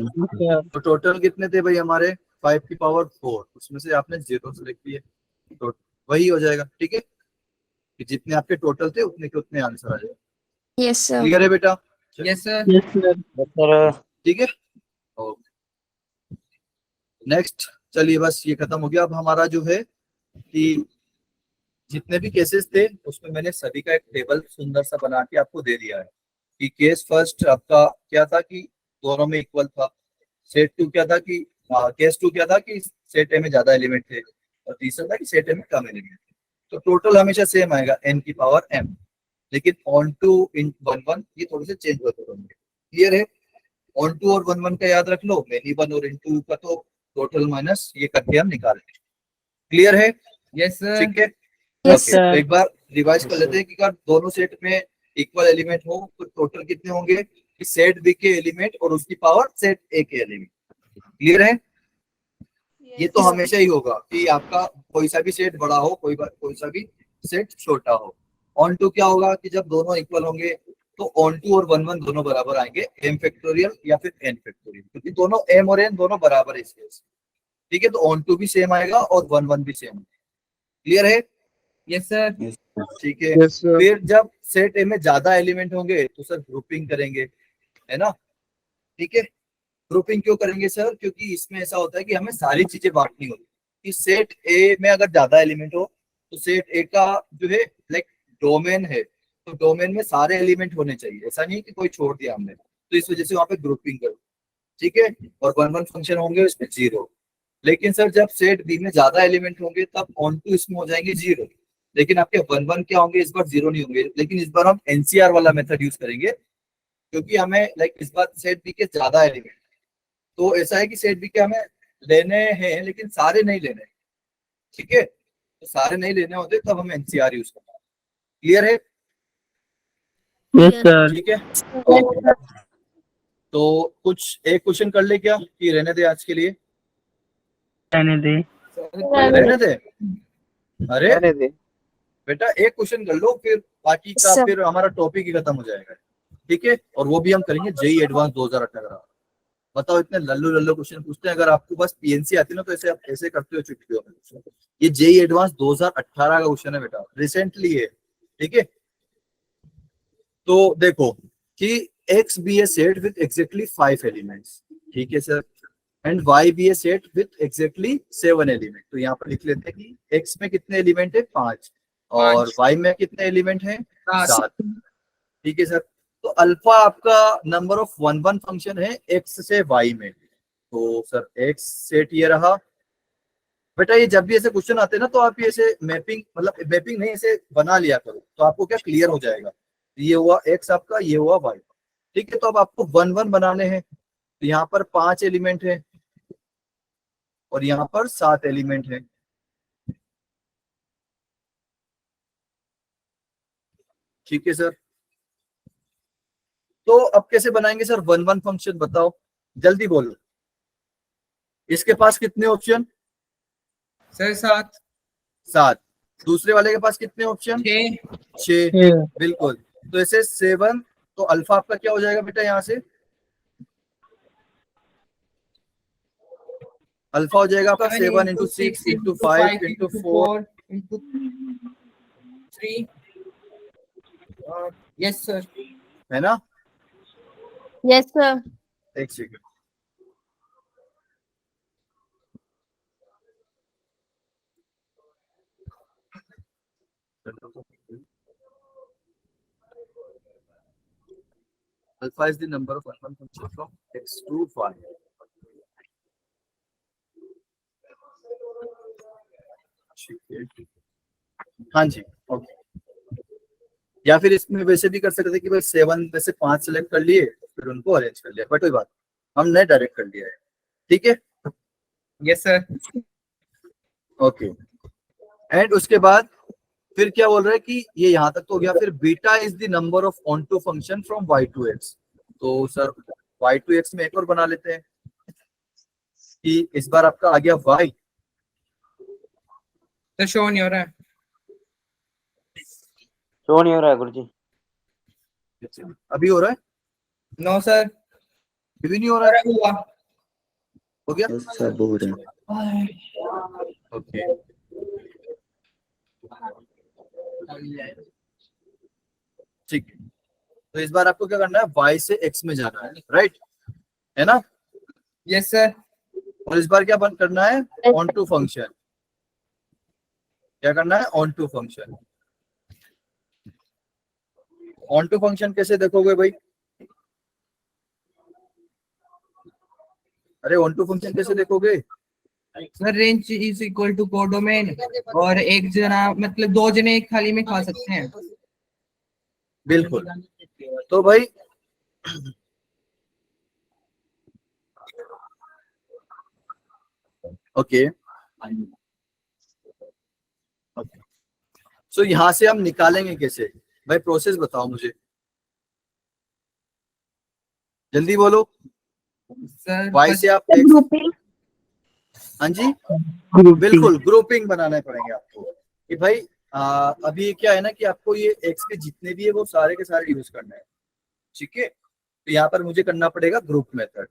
तो टोटल कितने थे भाई हमारे, 5 की पावर 4, उसमें से आपने 0 सेलेक्ट किए, तो वही हो जाएगा। ठीक है, कि जितने आपके टोटल थे उतने के उतने आंसर आ जाएगा। Yes, sir. क्लियर है बेटा, यस सर। Yes sir. ठीक है, ओके नेक्स्ट। चलिए बस ये खत्म हो गया। अब हमारा जो है कि जितने भी केसेस थे उसमें मैंने सभी का एक टेबल सुंदर सा बना के आपको दे दिया है, कि केस फर्स्ट आपका क्या था कि दोनों में इक्वल था, सेट टू क्या था कि केस टू क्या था कि सेट ए में ज्यादा एलिमेंट थे, और तीसरा था कि सेट ए में कम एलिमेंट थे। तो टोटल हमेशा सेम आएगा n की पावर m, लेकिन ऑन टू इन 1 1 ये थोड़े से चेंज होते रहेंगे। क्लियर है, ऑन टू और 1 1 का याद रख लो, मेनी 1 और इनटू का तो टोटल माइनस ये करके हम निकालेंगे। क्लियर है, यस सर। ठीक है, Yes, ओके। sir. तो एक बार रिवाइज कर लेते हैं कि अगर दोनों सेट में इक्वल एलिमेंट हो तो टोटल कितने होंगे, कि सेट बी के एलिमेंट और उसकी पावर सेट ए के एलिमेंट। क्लियर है, ये तो हमेशा ही होगा कि आपका कोई सा भी सेट बड़ा हो, कोई सा भी सेट छोटा हो। ऑन टू क्या होगा कि जब दोनों इक्वल होंगे तो ऑन टू और 1 1 दोनों बराबर आएंगे, m फैक्टोरियल या फिर n फैक्टोरियल, क्योंकि दोनों m और n दोनों बराबर है इस केस। ठीक है, तो ऑन टू भी सेम आएगा और 1 1 भी सेम। क्लियर है, यस सर। ठीक है। Yes sir. फिर जब सेट ए में ज्यादा एलिमेंट होंगे तो सर ग्रुपिंग करेंगे, है ना। ठीक है, ग्रुपिंग क्यों करेंगे सर? क्योंकि इसमें ऐसा होता है कि हमें सारी चीजें बांटनी होती है कि सेट ए में अगर ज्यादा एलिमेंट हो तो सेट ए का जो है लाइक डोमेन है, तो डोमेन में सारे एलिमेंट होने चाहिए, ऐसा नहीं कि कोई छोड़ दिया हमने, तो इस वजह से वहां पे ग्रुपिंग करो, ठीक है। और 1 1 फंक्शन होंगे उसमें 0। लेकिन सर जब सेट बी में ज्यादा एलिमेंट होंगे तब ऑन टू इसमें हो जाएंगे 0, लेकिन आपके 1 1 क्या होंगे, इस बार 0 नहीं होंगे। लेकिन इस बार हम एनसीआर वाला मेथड यूज करेंगे क्योंकि हमें लाइक इस बार सेट बी के ज्यादा एलिमेंट, तो ऐसा है कि सेट बी के हमें लेने हैं लेकिन सारे नहीं लेने, ठीक है। तो सारे नहीं लेने होते तब हम एनसीआर यूज करते हैं। क्लियर है? Yes sir. ठीक है। तो कुछ एक क्वेश्चन कर ले क्या, कि रहने दे आज के लिए? रहने दे। रहने दे। अरे रहने दे। बेटा एक क्वेश्चन कर लो, फिर बाकी का सर। फिर हमारा टॉपिक ही खत्म हो जाएगा, ठीक है। और वो भी हम करेंगे जेई एडवांस 2018। बताओ इतने लल्लू लल्लू क्वेश्चन पूछते हैं, अगर आपको बस पीएनसी आती ना तो ऐसे आप ऐसे करते हो चुटकियों में। ये जेई एडवांस 2018 का क्वेश्चन है बेटा, रिसेंटली है, ठीक है। तो देखो कि X be a set with exactly 5 elements, ठीक है sir, and Y be a set with exactly 7 element. तो यहाँ पर लिख लेते हैं कि एक्स में कितने एलिमेंट है, 5, और वाई में कितने एलिमेंट है, 7, ठीक है सर। तो अल्फा आपका नंबर ऑफ 1 1 फंक्शन है एक्स से वाई में, तो सर एक्स सेट ये रहा बेटा। ये जब भी ऐसे क्वेश्चन आते हैं ना तो आप ये ऐसे मैपिंग, मतलब मैपिंग नहीं, ऐसे बना लिया करो तो आपको क्या क्लियर हो जाएगा। ये हुआ एक्स आपका, ये हुआ वाई, ठीक है। तो अब आपको 1 1 बनाने हैं, तो यहाँ पर 5 एलिमेंट है और यहाँ पर 7 एलिमेंट है, ठीक है सर। तो अब कैसे बनाएंगे सर 1 1 फंक्शन, बताओ जल्दी बोलो। इसके पास कितने ऑप्शन? सर 7 7। दूसरे वाले के पास कितने ऑप्शन? 6 6, बिल्कुल। तो ऐसे 7, तो अल्फा आपका क्या हो जाएगा बेटा, यहाँ से अल्फा हो जाएगा आपका 7 into 6 into 5 into 4 into 3। Yes sir. है ना? Yes sir. एक second, alpha is the number of 1 1 function from x to y। हाँ जी, ओके। या फिर इसमें वैसे भी कर सकते थे कि भाई 7 में से 5 सेलेक्ट कर लिए फिर उनको अरेंज कर लिया, बट कोई बात, हमने डायरेक्ट कर लिया है, ठीक है। Yes sir. ओके, एंड उसके बाद फिर क्या बोल रहा है कि ये यहाँ तक तो हो गया। फिर beta is the number of onto function from y to x। तो सर y to x में एक और बना लेते हैं कि इस बार आपका आ गया y। तो शो नहीं हो रहा है। शो नहीं हो रहा है गुरुजी। अभी हो रहा है? No sir. अभी नहीं हो रहा है? हुआ। हो गया? सब हो रहा है। ओके, ठीक है। तो इस बार आपको क्या करना है, y से x में जाना है, राइट, है ना? Yes sir. और इस बार क्या बंद करना है, ऑन टू फंक्शन। क्या करना है, onto function. Onto function कैसे देखोगे भाई? अरे ऑन टू फंक्शन कैसे देखोगे? Sir range is equal to codomain, और एक जना मतलब 2 जने एक थाली में खा सकते हैं। बिल्कुल। तो भाई ओके, सो यहां से हम निकालेंगे कैसे भाई? प्रोसेस बताओ मुझे, जल्दी बोलो। सर वाई से आप x, ग्रुपिंग। हाँ जी बिल्कुल, ग्रुपिंग बनाने पड़ेंगे आपको कि भाई अभी क्या है ना कि आपको ये x के जितने भी है वो सारे के सारे यूज करना है, ठीक है। तो यहाँ पर मुझे करना पड़ेगा ग्रुप मेथड।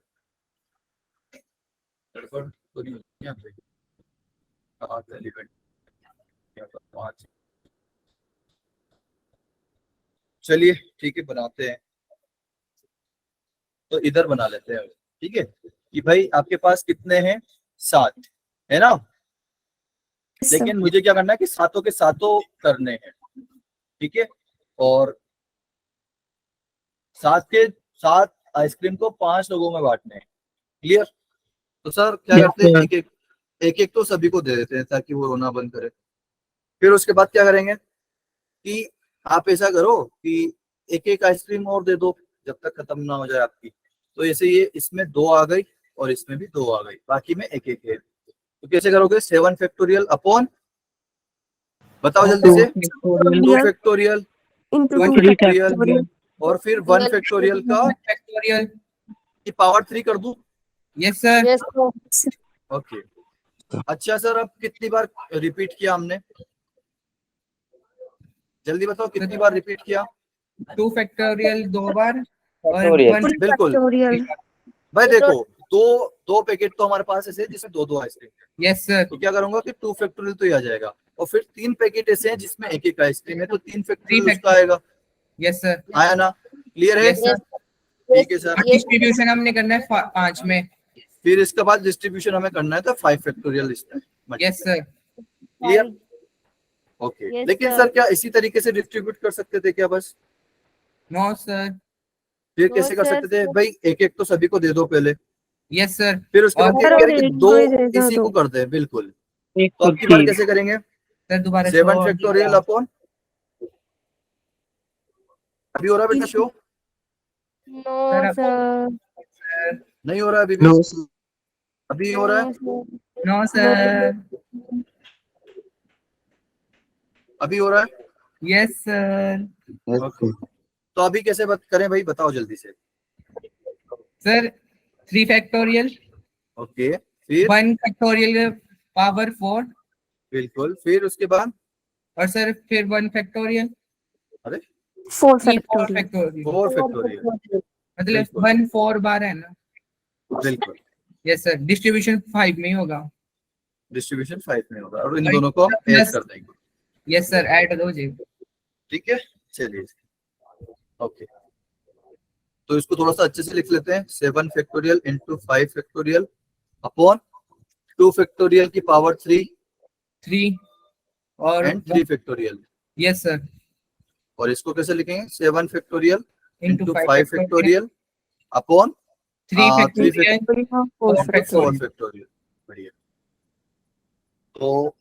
चलिए ठीक है, बनाते हैं। तो इधर बना लेते हैं, ठीक है, कि भाई आपके पास कितने हैं, 7 है ना। Yes, sir. लेकिन मुझे क्या करना है कि सातों के सातों करने हैं, ठीक है। और 7 के 7 आइसक्रीम को 5 लोगों में बांटने हैं, क्लियर। तो सर क्या Yes, करते हैं, sir. एक एक तो सभी को दे देते हैं ताकि वो रोना बंद करे। फिर उसके बाद क्या करेंगे कि आप ऐसा करो कि एक एक आइसक्रीम और दे दो जब तक खत्म ना हो जाए आपकी। तो ऐसे ये इसमें 2 आ गई और इसमें भी 2 आ गई, बाकी में एक एक है। तो कैसे करोगे, 7 फैक्टोरियल अपॉन, बताओ जल्दी से, 2 फैक्टोरियल, Into 2 2 फैक्टोरियल factorial. और फिर 1 फैक्टोरियल का फैक्टोरियल। की पावर 3 कर दूं। Yes sir. Yes sir. Okay, अच्छा सर अब कितनी बार रिपीट किया हमने, जल्दी बताओ कितनी बार रिपीट किया। 2 फैक्टोरियल 2 बार और Factorial. 1 बिल्कुल Factorial. भाई, देखो दो पैकेट तो हमारे पास ऐसे हैं जिसमें 2 आइसक्रीम है, यस सर। तो क्या करूंगा कि 2 फैक्टोरियल तो ये आ जाएगा। और फिर 3 पैकेट ऐसे हैं जिसमें एक एक आइसक्रीम है, तो 3 फैक्टोरियल उसका आएगा, यस सर। आया ना, क्लियर है। Yes sir. ठीक है सर। डिस्ट्रीब्यूशन हमने करना है 5 में। फिर इसके बाद डिस्ट्रीब्यूशन हमें करना है तो 5 फैक्टोरियल इसमें, yes sir. Clear. Okay, Yes, लेकिन sir. सर क्या इसी तरीके से डिस्ट्रीब्यूट कर सकते थे क्या बस, नो सर। फिर No, कैसे कर sir. सकते थे भाई, एक एक तो सभी को दे दो पहले, यस सर। फिर उसके और बाद क्या फिर करें कि एक 2 को ही दे दो इसी तो। को कर दे, बिल्कुल। एक तो अब की बार कुर्सी। कैसे करेंगे, सर दोबारा 7 show फैक्टोरियल अपॉन, अभी हो रहा है बेटा शो, No, Sir, sir. नहीं हो रहा है अभी भी, नो सर। अभी हो रहा है, No, sir. No sir. अभी हो रहा है। Yes sir. ओके, तो अभी कैसे बात करें भाई, बताओ जल्दी से। सर 3 फैक्टोरियल, ओके, फिर 1 फैक्टोरियल पावर 4 बिल्कुल, फिर उसके बाद, और सर फिर 1 फैक्टोरियल, अरे 4 4 factorial. फैक्टोरियल। 4 फैक्टोरियल, मतलब बिल्कुल। 1 4 बार है ना। बिल्कुल, यस सर। डिस्ट्रीब्यूशन 5 में ही होगा। डिस्ट्रीब्यूशन 5 में होगा और इन दोनों को हम ऐड कर देंगे, यस सर। ऐड हो जी। ठीक है। चलिए, ओके, तो इसको थोड़ा सा अच्छे से लिख लेते हैं, 7 factorial into 5 factorial upon 2 factorial की पावर 3 3 और एंड 3 फैक्टोरियल। Yes sir. और इसको कैसे लिखेंगे, 7 factorial into into 5 5 factorial upon 3 3 factorial 4 4 factorial. Factorial. बढ़िया, तो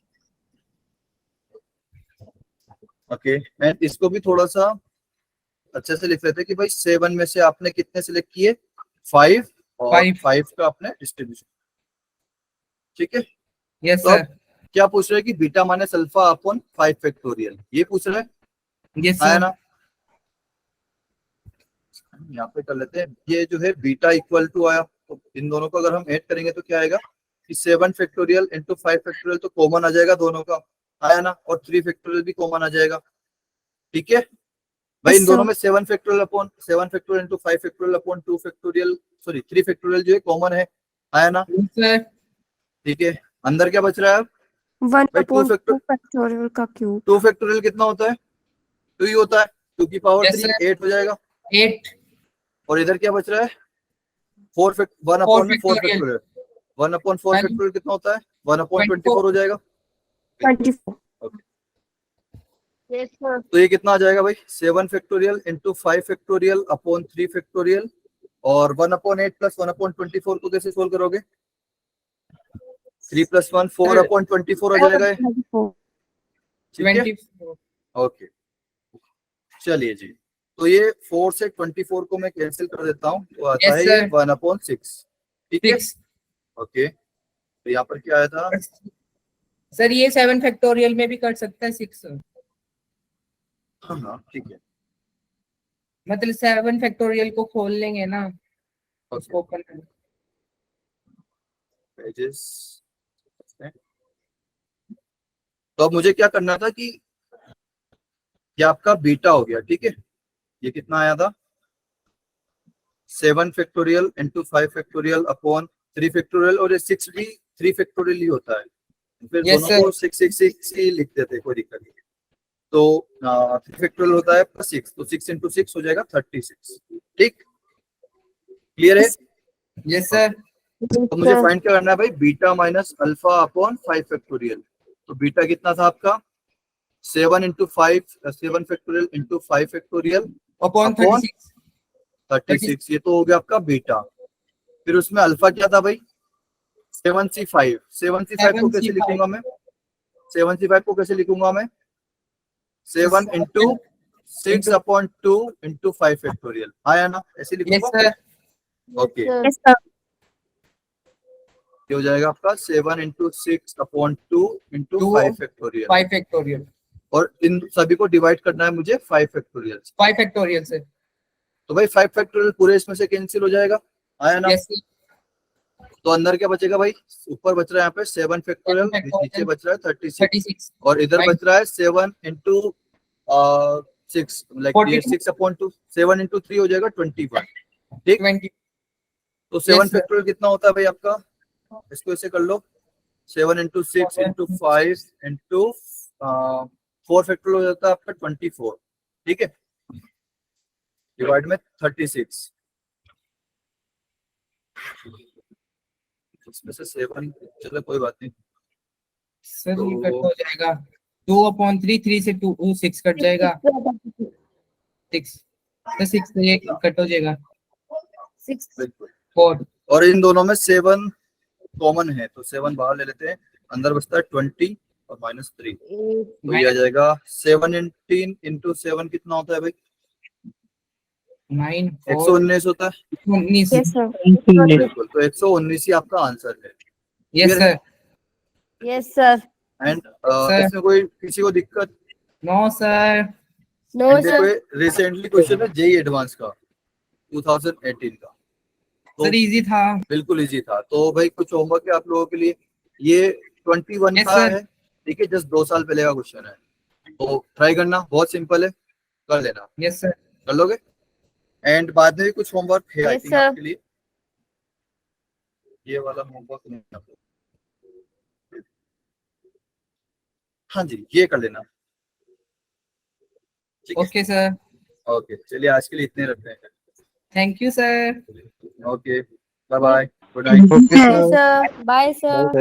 ओके, एंड इसको भी थोड़ा सा अच्छे से लिख लेते हैं कि भाई 7 में से आपने कितने सिलेक्ट किए, 5 और 5। 5 का आपने डिस्ट्रीब्यूशन, ठीक है। यस तो सर। अब क्या पूछ रहे हैं कि beta minus alpha upon 5 factorial, ये पूछ रहे हैं, यस आया सर। ना। यहाँ पे कर लेते हैं, ये जो है बीटा इक्वल टू आया, तो इन दोनों को अगर हम ऐड करेंगे तो क्या आएगा कि 7 फैक्टोरियल इंटू 5 फैक्टोरियल तो कॉमन आ जाएगा दोनों का, आया ना, और 3 फैक्टोरियल भी कॉमन आ जाएगा, ठीक है भाई। इन Yes, दोनों sir. में 7 factorial upon 7 factorial into 5 factorial upon 2 factorial, sorry 3 factorial जो है कॉमन है, आया ना, यस सर। ठीक है। अंदर क्या बच रहा है अब 1 भाई, 2 upon 2 factorial का क्यूब. 2 फैक्टोरियल कितना होता है, 2 ही होता है, 2 की पावर Yes, 3 sir. 8 हो जाएगा। 8 और इधर क्या बच रहा है, 1 4 upon 4 factorial factorial, 1 upon 4 One- factorial कितना होता है, 1 अपॉन 24 24 हो जाएगा। 24. Yes, sir. तो ये कितना आ जाएगा भाई, 7 factorial into 5 factorial upon 3 factorial, और 1 अपॉन 8 प्लस 1 अपॉन 24 को कैसे सोल्व करोगे, 3 प्लस 1 4 Sir, अपॉन 24 आ जाएगा ये, 24. ठीक है। 24 ओके, चलिए जी, तो ये 4 से 24 को मैं कैंसिल कर देता हूँ, तो आता Yes, है ये sir. 1 अपॉन 6, ठीक है। 6 ओके, तो यहाँ पर क्या आया था, सर ये 7 फैक्टोरियल में भी कर सकता है 6 सर। हाँ हाँ ठीक है, मतलब 7 फैक्टोरियल को खोल लेंगे ना, उसको ओके, ओपन कर। पेजेस। तो अब मुझे क्या करना था कि ये आपका बीटा हो गया, ठीक है। ये कितना आया था, 7 factorial into 5 factorial upon 3 factorial, और ये 6 भी 3 फैक्टोरियल ही होता है, फिर Yes, दोनों को 6 ही लिख देते, कोई दिक्कत नहीं है। तो 3 फैक्टोरियल होता है +6, तो 6 इंटू 6 हो जाएगा 36, ठीक, क्लियर है। Yes sir. तो मुझे फाइंड क्या करना है भाई, beta minus alpha upon 5 factorial. तो बीटा कितना था आपका 7 into 5 7 factorial into 5 factorial upon upon 36 36, ये तो हो गया आपका बीटा। फिर उसमें अल्फा क्या था भाई 7C5। 7C5 को कैसे 7C5 लिखूंगा मैं, 7C5 को कैसे लिखूंगा मैं 7 इंटू 6 अपॉन 2 इंटू 5 फैक्टोरियल, आया ना, ऐसे यस लिखूंगा। सर। Okay, Yes, sir. ये हो जाएगा आपका 7 into 6 upon 2 into 2 5 factorial, 5 factorial, और इन सभी को डिवाइड करना है मुझे 5 फैक्टोरियल। 5 factorial sir. तो भाई 5 फैक्टोरियल पूरे इसमें से कैंसिल हो जाएगा, आया ना। Yes sir. तो अंदर क्या बचेगा भाई, ऊपर बच रहा है यहाँ पे 7 फैक्टोरियल, 7 फैक्टोरियल, नीचे बच रहा है 36 36 और इधर Right. बच रहा है 7 इंटू 6 लाइक 42. 6 अपॉन 2, 7 इंटू 3 हो जाएगा 21, ठीक। 20 तो 7 sir. फैक्टोरियल कितना होता है भाई आपका, इसको ऐसे कर लो 7 इंटू 6 इंटू 5 इंटू 4 फैक्टोरियल हो जाता है आपका 24, ठीक है, डिवाइड में 36, इसमें से 7 चलो कोई बात नहीं। सर ये तो- कट हो जाएगा 2 अपॉन 3, 3 से 2 6 कट जाएगा 6 तो 6 से ये कट हो जाएगा बिल्कुल, 4 और इन दोनों में 7 कॉमन है तो 7 बाहर ले लेते हैं, अंदर बचता है 20 और -3, तो ये आ जाएगा 17 इंटू 7 कितना होता है भाई 9 4 119 होता है, 19 Yes, sir. बिल्कुल, तो 119 ही आपका आंसर है। यस Clear है? Sir. Yes, sir. And Sir. इसमें कोई किसी को दिक्कत, नो सर। No, एंड sir. देखो रिसेंटली क्वेश्चन है जेई एडवांस का 2018 का, तो सर इजी था। बिल्कुल इजी था। तो भाई कुछ होमवर्क है आप लोगों के लिए, ये 21 Yes, का sir. है, ठीक है, जस्ट 2 साल पहले का क्वेश्चन है, तो ट्राई करना, बहुत सिंपल है, कर लेना, यस सर। कर लोगे। एंड बाद में भी कुछ होमवर्क है आई Yes, थिंक sir. आपके लिए, ये वाला होमवर्क नहीं है आपको। हाँ जी, ये कर लेना, ठीक है, ओके सर। ओके, चलिए आज के लिए इतने रखते हैं, thank you sir. Okay, bye bye, good night. Bye, sir. Bye, sir. Bye,